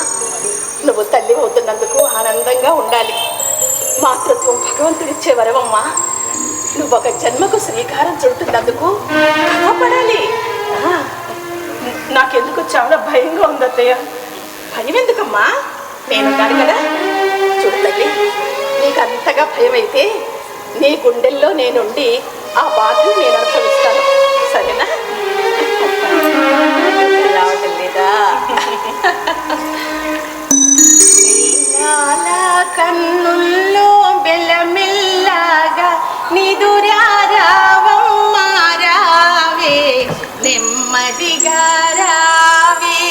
నువ్వు తల్లి అవుతున్నందుకు ఆనందంగా ఉండాలి. మాతృత్వం భగవంతుడిచ్చే వరవమ్మా. నువ్వు ఒక జన్మకు శ్రీకారం చుడుతున్నందుకు గర్వపడాలి. నాకెందుకు చాలా భయంగా ఉంది అత్తయ్య. భయం ఎందుకమ్మా? నేనున్నాను కదా. చూడు తల్లి, నీకు అంతగా భయం అయితే నీ గుండెల్లో నేనుండి ఆ బాధను నేను అనుభవిస్తాను. సరేనా? రావటం లేదా? కన్నుల్లో బెల్లమెల్లగా నిదురారావమ్మా రావే, నెమ్మదిగా రావే.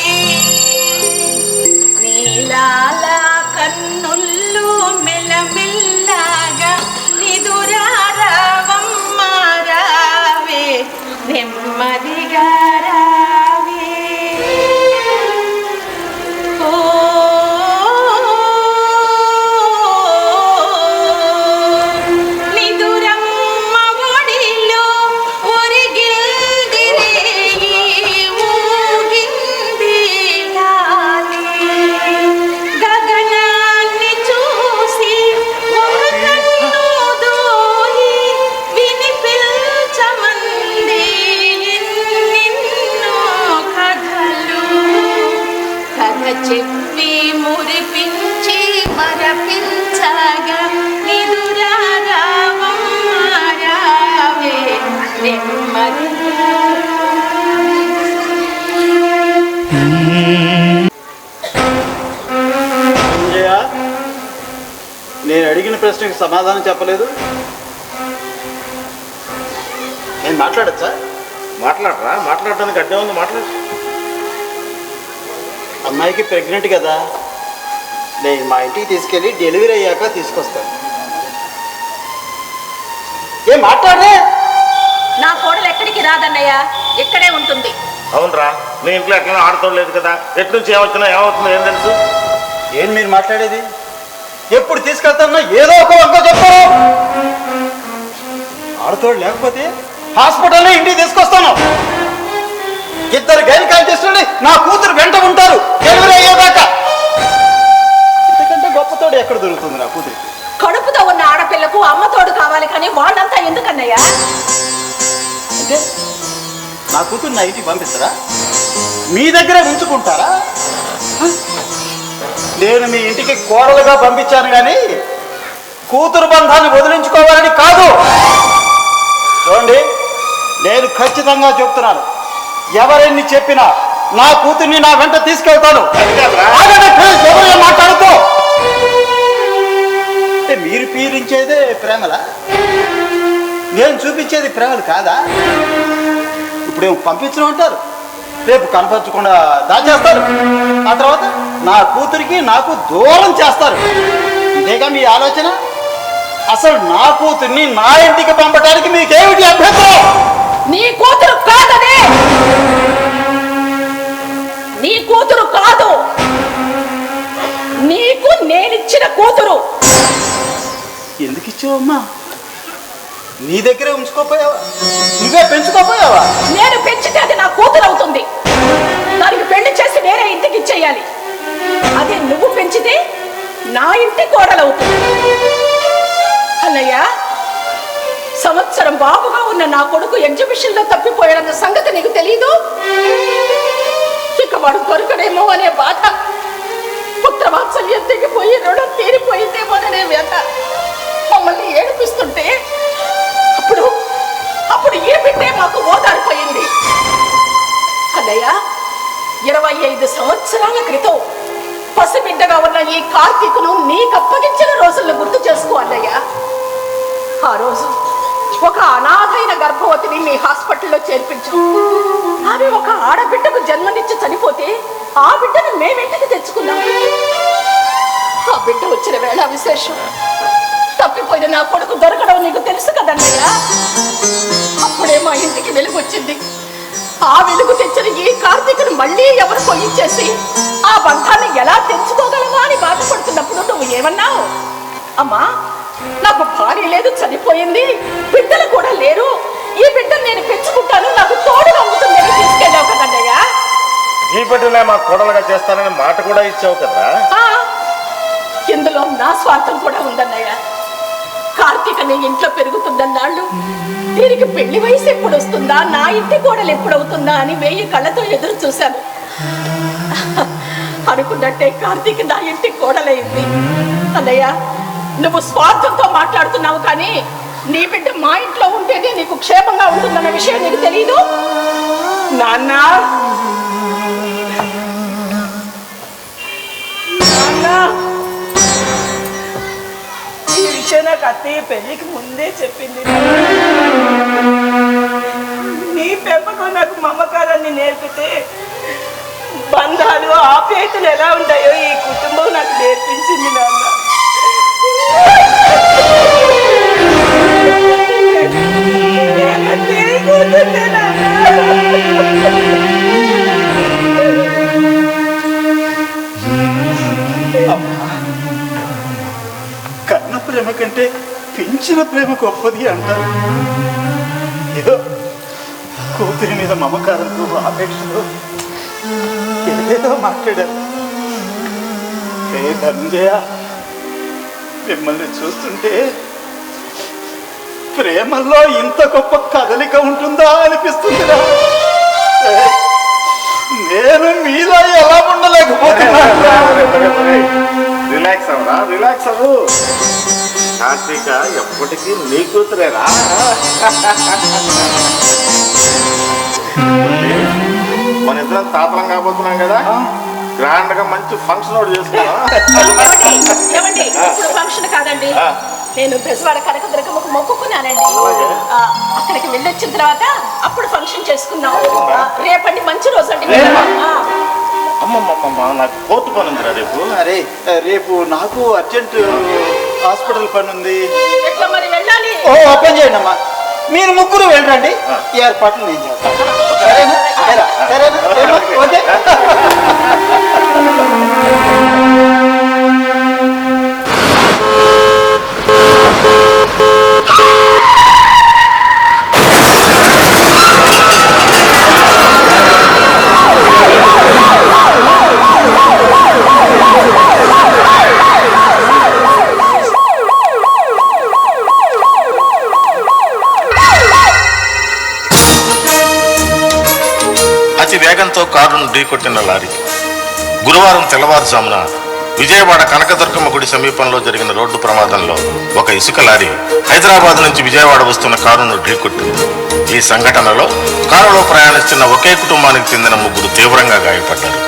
నీలాల కన్నుల్లో మెల్లమెల్లగా నిదురారావమ్మా రావే, నెమ్మదిగా రావే. ఓ నిదురమ్మ ఒడిలో ఒరిగిల్దిరేయి ఊగింది లాలి. ప్రశ్నకి సమాధానం చెప్పలేదు. నేను మాట్లాడచ్చా? మాట్లాడరా? మాట్లాడడానికి అడ్డే ఉంది, మాట్లాడు. అమ్మాయికి ప్రెగ్నెంట్ కదా, నేను మా ఇంటికి తీసుకెళ్ళి డెలివరీ అయ్యాక తీసుకొస్తాను. ఏం మాట్లాడే? నా కోడలు ఎక్కడికి రాదన్నయ్య, ఇక్కడే ఉంటుంది. అవునరా, మీ ఇంట్లో ఎట్లా ఆడుకోలేదు కదా, ఎటు నుంచి ఏమొచ్చినా ఏమవుతుందో ఏం తెలుసు? ఏం మీరు మాట్లాడేది? ఎప్పుడు తీసుకెళ్తానో ఏదో ఒక వంక చెప్పారు. ఆడతోడు లేకపోతే హాస్పిటల్లో ఇంటికి తీసుకొస్తాను. 2 గైనకాలజిస్టులని నా కూతురు వెంట ఉంటారు డెలివరీ అయ్యేదాకా. ఇంతకంటే గొప్పతోడు ఎక్కడ దొరుకుతుంది నా కూతురికి? కడుపుతో ఉన్న ఆడపిల్లకు అమ్మతోడు కావాలి, కానీ వాళ్ళంతా ఎందుకన్నయ్య? అంటే నా కూతురు నా ఇంటికి పంపిస్తారా? మీ దగ్గరే ఉంచుకుంటారా? నేను మీ ఇంటికి కోడలుగా పంపించాను కానీ కూతురు బంధాన్ని వదిలించుకోవాలని కాదు. చూడండి, నేను ఖచ్చితంగా చెప్తున్నాను, ఎవరెన్ని చెప్పినా నా కూతుర్ని నా వెంట తీసుకెళ్తాను. ఎవరైనా మాట్లాడుతూ అంటే మీరు పీరించేదే ప్రేమలా? నేను చూపించేది ప్రేమలు కాదా? ఇప్పుడేం పంపించడం అంటారు, రేపు కనపరచకుండా దాచేస్తారు, ఆ తర్వాత నా కూతురికి నాకు దూరం చేస్తారు. ఇదేగా మీ ఆలోచన? అసలు నా కూతుర్ని నా ఇంటికి పంపడానికి మీకేమిటి అభ్యంతరం? నీ కూతురు కాదనే, నీ కూతురు కాదు, నీకు నేనిచ్చిన కూతురు. ఎందుకు ఇచ్చావమ్మా? నీ దగ్గరే ఉంచుకోపోయావా? నువ్వే పెంచుకోపోయావా? నేను పెంచితే అది నా కూతురు అవుతుంది. దానికి పెళ్లి చేసి వేరే ఇంటికి ఇచ్చేయాలి. అదే నువ్వు పెంచితే నా ఇంటి కోడలవుతుంది. అన్నయ్య, సంవత్సరం బాబుగా ఉన్న నా కొడుకు ఎగ్జిబిషన్ లో తప్పిపోయాడన్న సంగతి నీకు తెలీదు? ఇక వాడు దొరకడేమో అనే బాధ, పుత్రవాత్సల్యం తెగిపోయి రుణం తీరిపోయిందేమోననే వ్యత మమ్మల్ని ఏడిపిస్తుంటే అప్పుడు ఈ బిడ్డే మాకు ఓదారిపోయింది. అన్నయ్య, 25 సంవత్సరాల క్రితం పసిబిడ్డగా ఉన్న ఈ కార్తీకును నీకు అప్పగించిన రోజులను గుర్తు చేసుకో అన్నయ్య. ఆ రోజు ఒక అనాథైన గర్భవతిని మీ హాస్పిటల్లో చేర్పించాం. ఆమె ఒక ఆడబిడ్డకు జన్మనిచ్చి చనిపోతే ఆ బిడ్డను మేమింటికి తెచ్చుకున్నాం. ఆ బిడ్డ వచ్చిన వేళ విశేషం, తప్పిపోయిన నా కొడుకు దొరకడం నీకు తెలుసు కదన్నయ్య. అప్పుడే మా ఇంటికి వెలుగు వచ్చింది. ఆ వెలుగు తెచ్చిన ఈ కార్తీకును మళ్ళీ ఎవరికో ఇచ్చేసి ఆ బంధాన్ని ఎలా తెంచుకోగలవా అని బాధపడుతున్నప్పుడు నువ్వు ఏమన్నావు? అమ్మా, నాకు భార్య లేదు, చనిపోయింది, బిడ్డలు కూడా లేరు, ఈ బిడ్డను నేను పెంచుకుంటాను, నాకు తోడుగా ఉంటుందని తీసుకెళ్ళావు కదన్నయ్య. ఈ బిడ్డనే మా కోడలుగా చేస్తానని మాట కూడా ఇచ్చావు కదా. ఇందులో నా స్వార్థం కూడా ఉందన్నయ్య. కార్తీక నీ ఇంట్లో పెరుగుతున్నన్నాళ్ళు దీనికి పెళ్లి వయసు ఎప్పుడు వస్తుందా, నా ఇంటి కోడలు ఎప్పుడవుతుందా అని 1000 కళ్ళతో ఎదురు చూశాను. అనుకున్నట్టే కార్తీక నా ఇంటి కోడలైంది. అన్నయ్య, నువ్వు స్వార్థంతో మాట్లాడుతున్నావు, కానీ నీ బిడ్డ మా ఇంట్లో ఉంటేనే నీకు క్షేమంగా ఉంటుందన్న విషయం నీకు తెలీదు? నాన్న, ఈ విషయం నాకు అత్తయ్య పెళ్లికి ముందే చెప్పింది. నీ పెంపకం నాకు మమకారాన్ని నేర్పితే బంధాలు ఆప్యాయతలు ఎలా ఉంటాయో ఈ కుటుంబం నాకు నేర్పించింది నాన్న. కన్న ప్రేమ కంటే పెంచిన ప్రేమ గొప్పది అంటారు. ఏదో కూతురి మీద మమకారంతో ఆపేక్షలో ఏదేదో మాట్లాడారు. ధనంజయ, మిమ్మల్ని చూస్తుంటే ప్రేమల్లో ఇంత గొప్ప కదలిక ఉంటుందా అనిపిస్తుందిరా. నేను మీలో ఎలా ఉండలేకపోతున్నా. రిలాక్స్ అవరా, రిలాక్స్ అవ్వు. కార్తీక ఎప్పటికీ నీ కూతురేరా. మన ఇద్దరం తాతలం కాబోతున్నాం కదా, గ్రాండ్ గా మంచి ఫంక్షన్ ఒకటి చేసుకున్నాం. ఏమండి, ఇప్పుడు ఫంక్షన్ కాదండి, నేను బెజవాడ కనకదుర్గమ్మకు మొక్కుకున్నానండి. అక్కడికి వెళ్ళొచ్చిన తర్వాత అప్పుడు ఫంక్షన్ చేసుకుందాం. రేపండి మంచి రోజు అండి. అమ్మమ్మమ్మ నాకు కోర్టు పని ఉందిరా రేపు. అరే రేపు నాకు అర్జెంట్ హాస్పిటల్ పని ఉంది. ఎట్లా మరి వెళ్ళాలి? ఓ ఓపెన్ చేయండి అమ్మా, మీరు ముగ్గురు వెళ్ళండి, ఈ ఏర్పాట్లు నేను చేస్తాను. సరేనా? సరేనా? ఓకే. అతి వేగంతో కారును ఢీకొట్టిన లారీ గురువారం తెల్లవారుజామున విజయవాడ కనకదుర్గమ్మ గుడి సమీపంలో జరిగిన రోడ్డు ప్రమాదంలో ఒక ఇసుక లారీ హైదరాబాద్ నుంచి విజయవాడ వస్తున్న కారును ఢీకొట్టింది. ఈ సంఘటనలో కారులో ప్రయాణిస్తున్న ఒకే కుటుంబానికి చెందిన 3 తీవ్రంగా గాయపడ్డారు.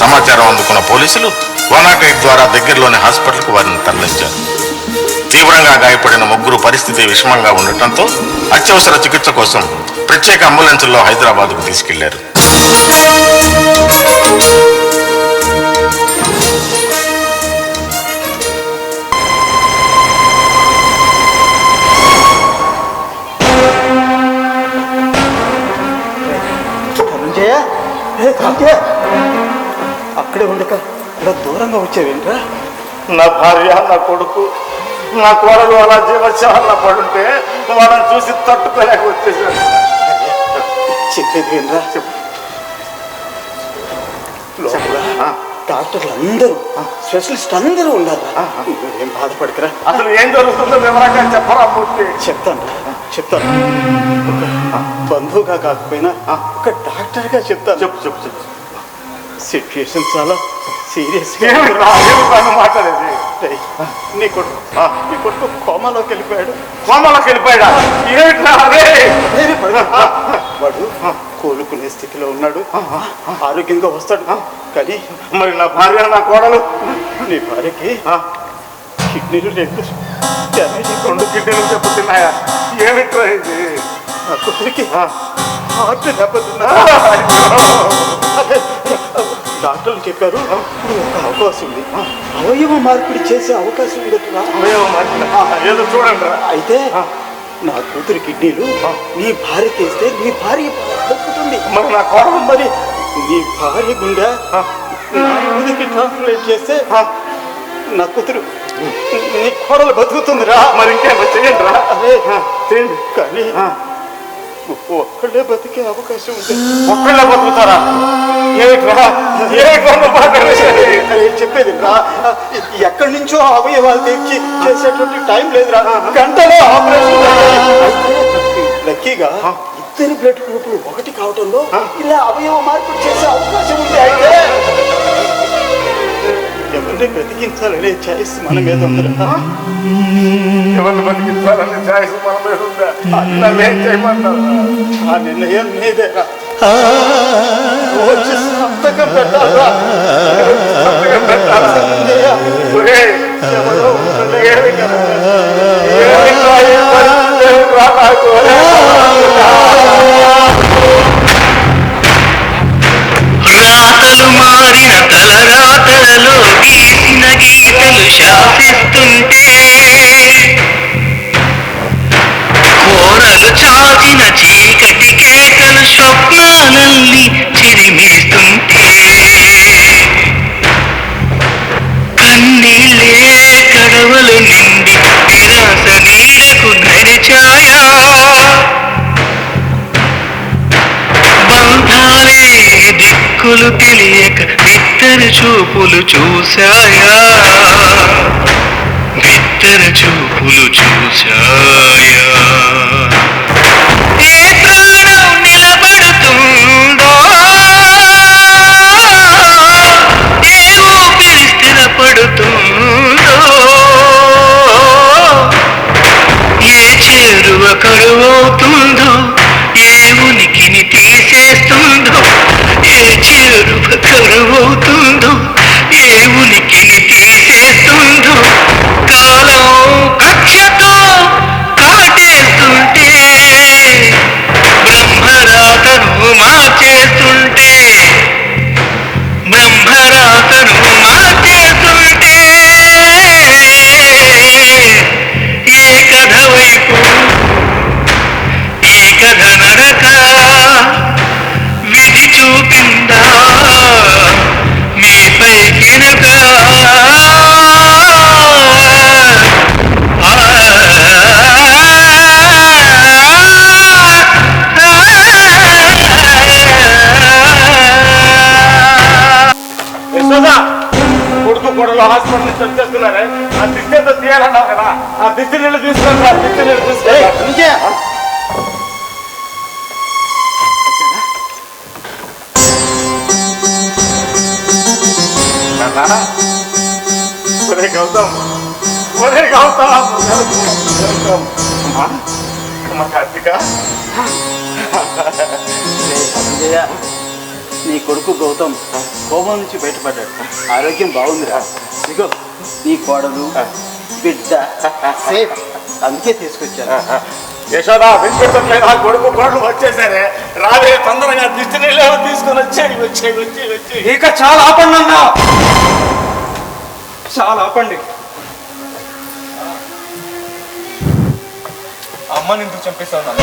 సమాచారం అందుకున్న పోలీసులు 108 ద్వారా దగ్గరలోని హాస్పిటల్కు వారిని తరలించారు. తీవ్రంగా గాయపడిన 3 పరిస్థితి విషమంగా ఉండటంతో అత్యవసర చికిత్స కోసం ప్రత్యేక అంబులెన్సుల్లో హైదరాబాద్కు తీసుకెళ్లారు. అక్కడే ఉండక ఇలా దూరంగా వచ్చావేంట్రా? నా భార్య, నా కొడుకు, నా కోడలు అలా జీవశాలలో పడుంటే వాళ్ళని చూసి తట్టుకోలేక వచ్చేసాను. చెప్పేది వినరా? లోపల డాక్టర్లు అందరూ, స్పెషలిస్ట్ అందరూ ఉన్నారు. ఏం బాధపడకరా. అసలు ఏం జరుగుతుందో వివరంగా చెప్పరా పూర్తి? చెప్తాను. ఒక బంధువుగా కాకపోయినా ఒక డాక్టర్గా చెప్తాను. చెప్పు. సిచ్యుయేషన్ చాలా సీరియస్. మాట్లాడేది నీ కొడుకు కోమాలోకి వెళ్ళిపోయాడు. వాడు కోలుకునే స్థితిలో ఉన్నాడు, ఆరోగ్యంగా వస్తాడు. కానీ మరి నా భార్య, నా కోడలు? నీ భార్యకి కిడ్నీలు 2 కిడ్నీలు చెప్పుతున్నాయా? ఏమిట్రా ఇది? నా కూతురికి హార్ట్ దెబ్బతున్నా. డాక్టర్లు చెప్పారు ఒక అవకాశం ఉంది, అవయవ మార్పిడి చేసే అవకాశం ఉండదురా. ఏదో చూడండి. అయితే నా కూతురు కిడ్నీలు నీ భార్యకి వేస్తే నీ భార్య బతుకుతుంది. మరి నా కోడలు? మరి నీ భార్య గుండె నా కూతురికి ట్రాన్స్ప్లాంట్ చేస్తే నా కూతురు నీ కోడలు బతుకుతుందిరా. మరి ఇంకేమో చేయండి రా. అదే చేయండి, కానీ ఒక్కళ్ళే బతికే అవకాశం ఉంది. ఒక్కళ్ళే బతుకుతారా? చెప్పేది రా, ఎక్కడి నుంచో అవయవాలు తెచ్చి చేసేటువంటి టైం లేదురా. గంటలో ఆపరేషన్. లక్కీగా ఇద్దరి బ్లడ్ గ్రూపులు ఒకటి కావటంలో ఇలా అవయవ మార్పిడి చేసే అవకాశం ఉంది. అయితే ఎవరిని బ్రతికించాలనే ఛాయిస్ మన మీద ఉందిరా. ఎవరిని బతికించాలనే ఛాయిస్ మన మీద ఉందా? ఏం చేయమన్నారు? ఆ నిర్ణయం మీదేరా. వచ్చి సంతకం పెట్టాలా? రాతలు మారిన తలరాతలలో గీసిన గీతలు శాసిస్తుంటే, కోరలు చాచిన చీకటి కేకలు స్వప్నాలల్ని చిరిమిస్తుంటే, కన్నీళ్ళే కడవలు నిండి నిరాశ నీడకు ధైర్యఛాయా, బంధాలే దిక్కులు తెలియక బిత్తర చూపులు చూశాయా, బిత్తర చూపులు చూశాయా. ఏ ప్రాణం నిలబడుతుందో, ఏ ఊపిరి స్థిరపడుతుందో, ఏ చేరువ కరువవుతుందో, ఏ ఉనికిని తీసేస్తుందో, ఏ చేరువ కరువవుతుందో, ఏ ఉనికిని తీసేస్తుందో, కాలం కక్ష నీళ్ళు తీసుకురా, నీళ్ళు తీసుకురా. నుంచే నాన్న, ఒరే గౌతమ్, ఒరే గౌతమ్, గౌతమ్. అమ్మ కార్తీక, సంజయ, నీ కొడుకు గౌతమ్ కోపం నుంచి బయటపడ్డాడు. ఆరోగ్యం బాగుందిరా. ఇగో నీ కోడలు బిడ్డ సేఫ్, అందుకే తీసుకొచ్చాను. యశోదా వినిపించట్లేదు, ఆ కొడుకు కోడలు వచ్చేసారే. రావే తొందరగా దిష్టి నీళ్ళు తీసుకొని వచ్చేయి, వచ్చేయి, వచ్చేయి, వచ్చేయి. ఇక చాలా ఆపండి అన్నా, చాలా ఆపండి. అమ్మని ఎందుకు చంపేశావు నాన్న?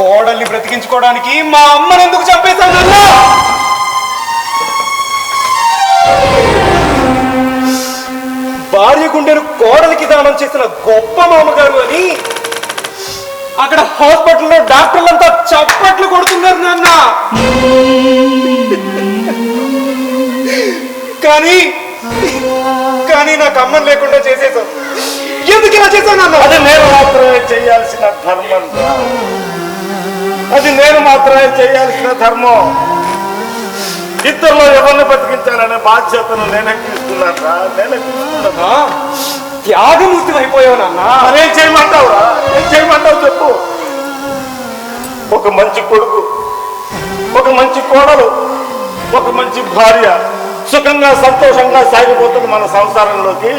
కోడల్ని బ్రతికించుకోవడానికి మా అమ్మని ఎందుకు చంపేశావు నాన్న? భార్య గుండెను కోడలికి దానం చేసిన గొప్ప మామగారు అని అక్కడ హాస్పిటల్లో డాక్టర్లంతా చప్పట్లు కొడుతున్నారు నాన్న. కానీ నాకు అమ్మని లేకుండా చేసేసావు. ఎందుకు ఇలా చేశావు నాన్న? అది నేను మాత్రమే చేయాల్సిన ధర్మం రా. అది నేను మాత్రమే చేయాల్సిన ధర్మం. ఇద్దరులో ఎవరిని బతికించాలనే బాధ్యతను నేనే తీసుకున్నాను రా, నేనే తీసుకున్నా. త్యాగమూర్తి అయిపోయావు నాన్న. మరేం చేయమంటావు రా, ఏం చేయమంటావు చెప్పు. ఒక మంచి కొడుకు, ఒక మంచి కోడలు, ఒక మంచి భార్య సుఖంగా సంతోషంగా సాగిపోతుంది మన సంసారంలోకి.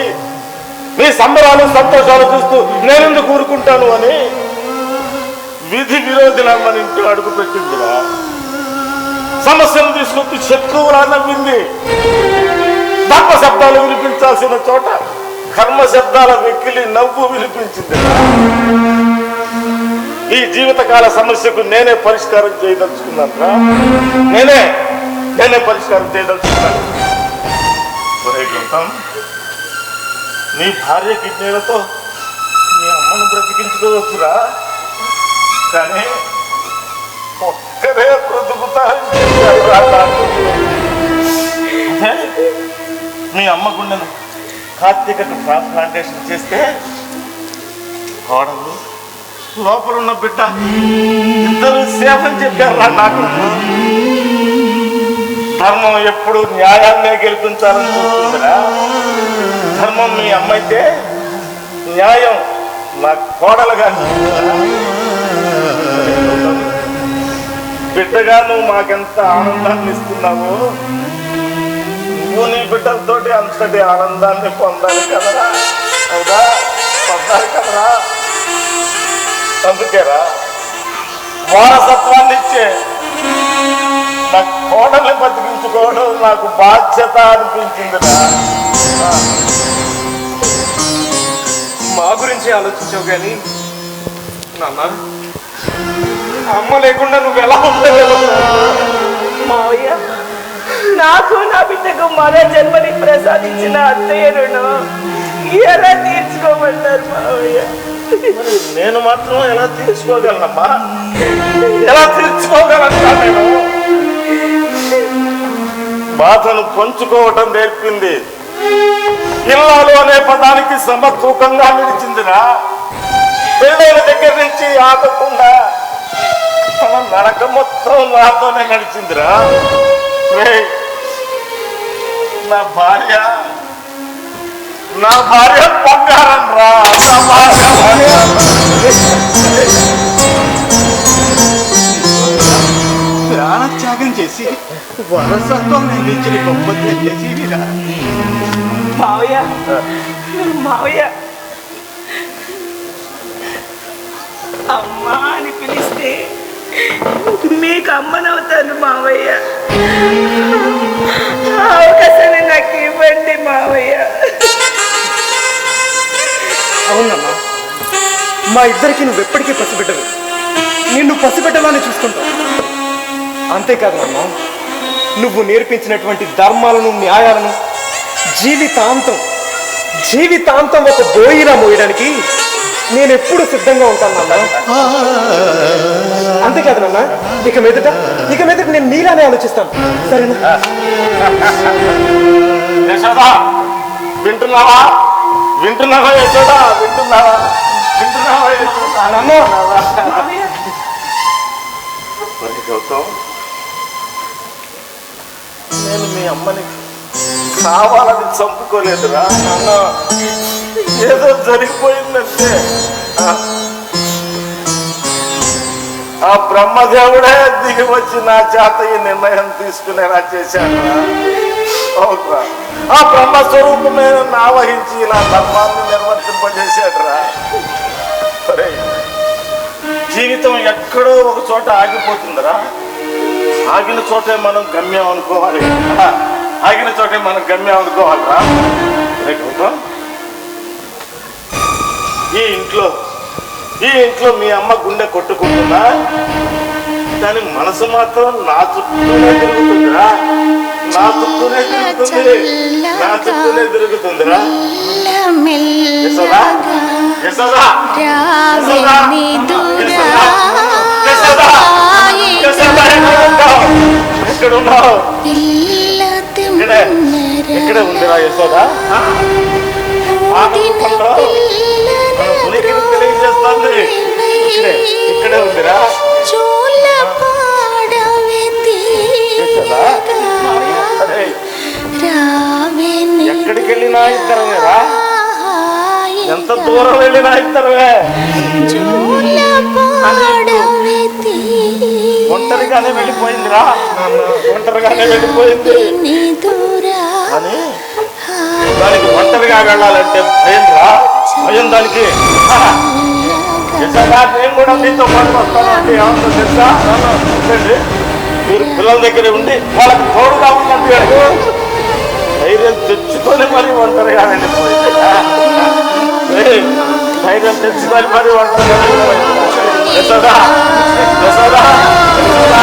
నీ సంబరాలు సంతోషాలు చూస్తూ నేనెందుకు ఊరుకుంటాను అని విధి విరోధుల మన ఇంట్లో అడుగు పెట్టిందిరా. సమస్యను తీసుకొచ్చి శత్రువులా నవ్వింది. ధర్మ శబ్దాలు వినిపించాల్సిన చోట కర్మ శబ్దాల వెక్కిలి నవ్వు వినిపించింది. ఈ జీవితకాల సమస్యకు నేనే పరిష్కారం చేయదలుచుకున్నాను రా. నేనే పరిష్కారం చేయదలుచుకున్నాను. ఒరే గౌతమ్, నీ భార్య కిడ్నీలతో నీ అమ్మను బ్రతికించుకోవచ్చురా, కానీ ఒక్కరే బ్రతుకుతా. మీ అమ్మ గుండెను కార్తీకకు ట్రాన్స్ప్లాంటేషన్ చేస్తే కోడలు లోపల ఉన్న బిడ్డ ఇద్దరు సేఫ్ అని చెప్పారా నాకు. ధర్మం ఎప్పుడు న్యాయాన్నే గెలిపించాలని చూస్తుందిరా. ధర్మం మీ అమ్మ అయితే న్యాయం నా కోడలుగా. బిడ్డగా నువ్వు మాకెంత ఆనందాన్ని ఇస్తున్నావు, నువ్వు నీ బిడ్డలతోటి అంతటి ఆనందాన్ని పొందాలి కదరా. అవునా, పొందాలి కదరా. అందుకేరా వారసత్వాన్ని ఇచ్చే నా కోడల్ని బతికించుకోవడం నాకు బాధ్యత అనిపించిందిరా. మా గురించి ఆలోచించావు కానీ నాన్న, అమ్మ లేకుండా నువ్వు ఎలా ఉండలేవు? మావయ్య, నాకు నా బిడ్డకు మరో జన్మని ప్రసాదించిన అత్తయ్యను ఎలా తీర్చుకోమంటారు మావయ్య? నేను మాత్రం ఎలా తీర్చుకోగలనమ్మా, ఎలా తీర్చుకోగలన్నా? నేను బాధను పంచుకోవటం నేర్పింది. ఇల్లాలు అనే పదానికి సమతూకంగా నిలిచిందిరా. పెళ్ళైన దగ్గర నుంచి ఆగకుండా తన నడక మొత్తం నాతోనే నడిచిందిరా. నా భార్య బంగారం రా. నా భార్య ప్రాణత్యాగం చేసి వారసత్వం నిలిచిన గొప్ప తెలియజేసిరా. మావయ్య, మావయ్య, అమ్మా అని పిలిస్తే మీకు అమ్మనవుతాను మావయ్య. అవకాశాన్ని నాకు ఇవ్వండి మావయ్య. అవునమ్మా, మా ఇద్దరికి నువ్వెప్పటికీ పసిబిడ్డవు. నిన్ను పసిబిడ్డలానే చూసుకుంటావు. అంతేకాదు అమ్మ, నువ్వు నేర్పించినటువంటి ధర్మాలను న్యాయాలను జీవితాంతం ఒక బోయిలా మోయడానికి నేను ఎప్పుడు సిద్ధంగా ఉంటాను నాన్న. అంతేకాదు నాన్న, ఇక మీదట నేను నీలానే ఆలోచిస్తాను. సరేనా? యశోదా, వింటున్నావా? వింటున్నావా యశోదా? వింటున్నావా? వింటున్నావా యశోదా? మరి గౌతమ్, నేను మీ అమ్మని కావాలని చంపుకోలేదురా నాన్న. ఏదో జరిగిపోయిందంటే ఆ బ్రహ్మదేవుడే దిగి వచ్చి నా చేత ఈ నిర్ణయం తీసుకునేలా చేశాను. అవునరా, ఆ బ్రహ్మస్వరూపమే ఆవహించి ఇలా ధర్మాన్ని నిర్వర్తింపజేశాడురా. సరే, జీవితం ఎక్కడో ఒక చోట ఆగిపోతుందిరా. ఆగిన చోటే మనం గమ్యం అనుకోవాలి. ఆగిన చోటే మనం గమ్యం అనుకోవాలిరా. ఈ ఇంట్లో మీ అమ్మ గుండె కొట్టుకుంటుందా? దాని మనసు మాత్రం నా చుట్టూనే తిరుగుతుందిరా. నా చుట్టూనే తిరుగుతుందిరా. యశోదా, యశోదా, యశోదా, యశోదా, యశోదా, ఎక్కడున్నావు? ఇక్కడే ఉందిరా యశోదా. ఉనికిని తెలియజేస్తుంది. ఇక్కడే ఉందిరా. ఎక్కడికి వెళ్ళినా ఇద్దరమేరా. ఎంత దూరం వెళ్ళినా ఇద్దరమే. ఒంటరిగానే వెళ్ళిపోయిందిరా. ఒంటరిగానే వెళ్ళిపోయింది. అని దానికి ఒంటరిగా వెళ్ళాలంటే భయం రా. భయం దానికి. నేను కూడా మీతో పాటు వస్తాను అంటే ఏమన్నా తెలుసా? మీరు పిల్లల దగ్గర ఉండి వాళ్ళకి తోడుగా ఉందండి. ధైర్యం తెచ్చుకొని మరి ఒంటరిగా వెళ్ళిపోయింది. ధైర్యం తెచ్చుకొని మరి ఒంటరిగా వెళ్ళిపోయింది. యశోదా, యశోదా, యశోదా,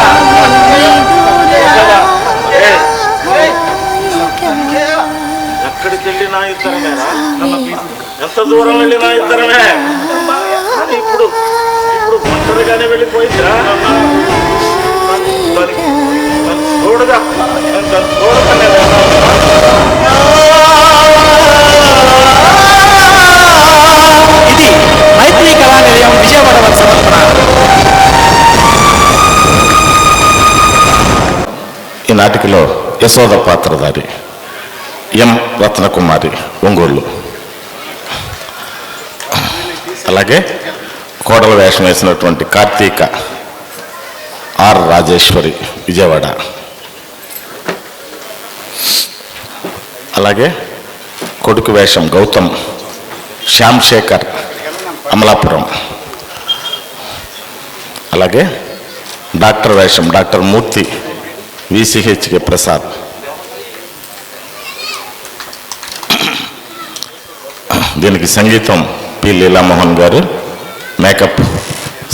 ఎక్కడికి వెళ్ళినా ఇద్దరమేరా. ఎంత దూరం వెళ్ళినా ఇద్దరమే. ఇప్పుడు ఒంటరిగానే వెళ్ళిపోయిందిరా. తోడుగా ఇది మైత్రి కళా నిలయం విజయవాడ సమర్పణ. ఈ నాటికలో యశోద పాత్రధారి ఎం రత్నకుమారి ఒంగోలు, అలాగే కోడల వేషం వేసినటువంటి కార్తీక ఆర్ రాజేశ్వరి విజయవాడ, అలాగే కొడుకు వేషం గౌతమ్ శ్యామ్ శేఖర్ అమలాపురం, అలాగే డాక్టర్ వేషం డాక్టర్ మూర్తి విసిహెచ్కే ప్రసాద్, దీనికి సంగీతం పి లీలామోహన్ గారు, makeup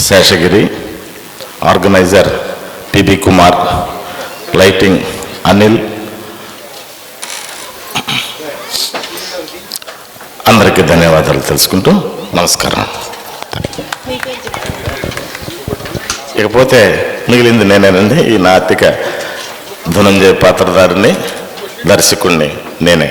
Seshagiri, organiser TB Kumar, lighting Anil. అందరికీ ధన్యవాదాలు తెలుసుకుంటూ నమస్కారం. ఇకపోతే మిగిలింది నేనేనండి. ఈ నాటిక ధనంజయ పాత్రధారిని, దర్శకుణ్ణి నేనే.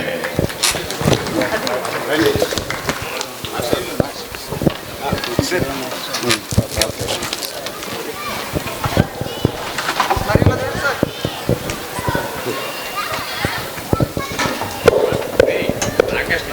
రాకేష్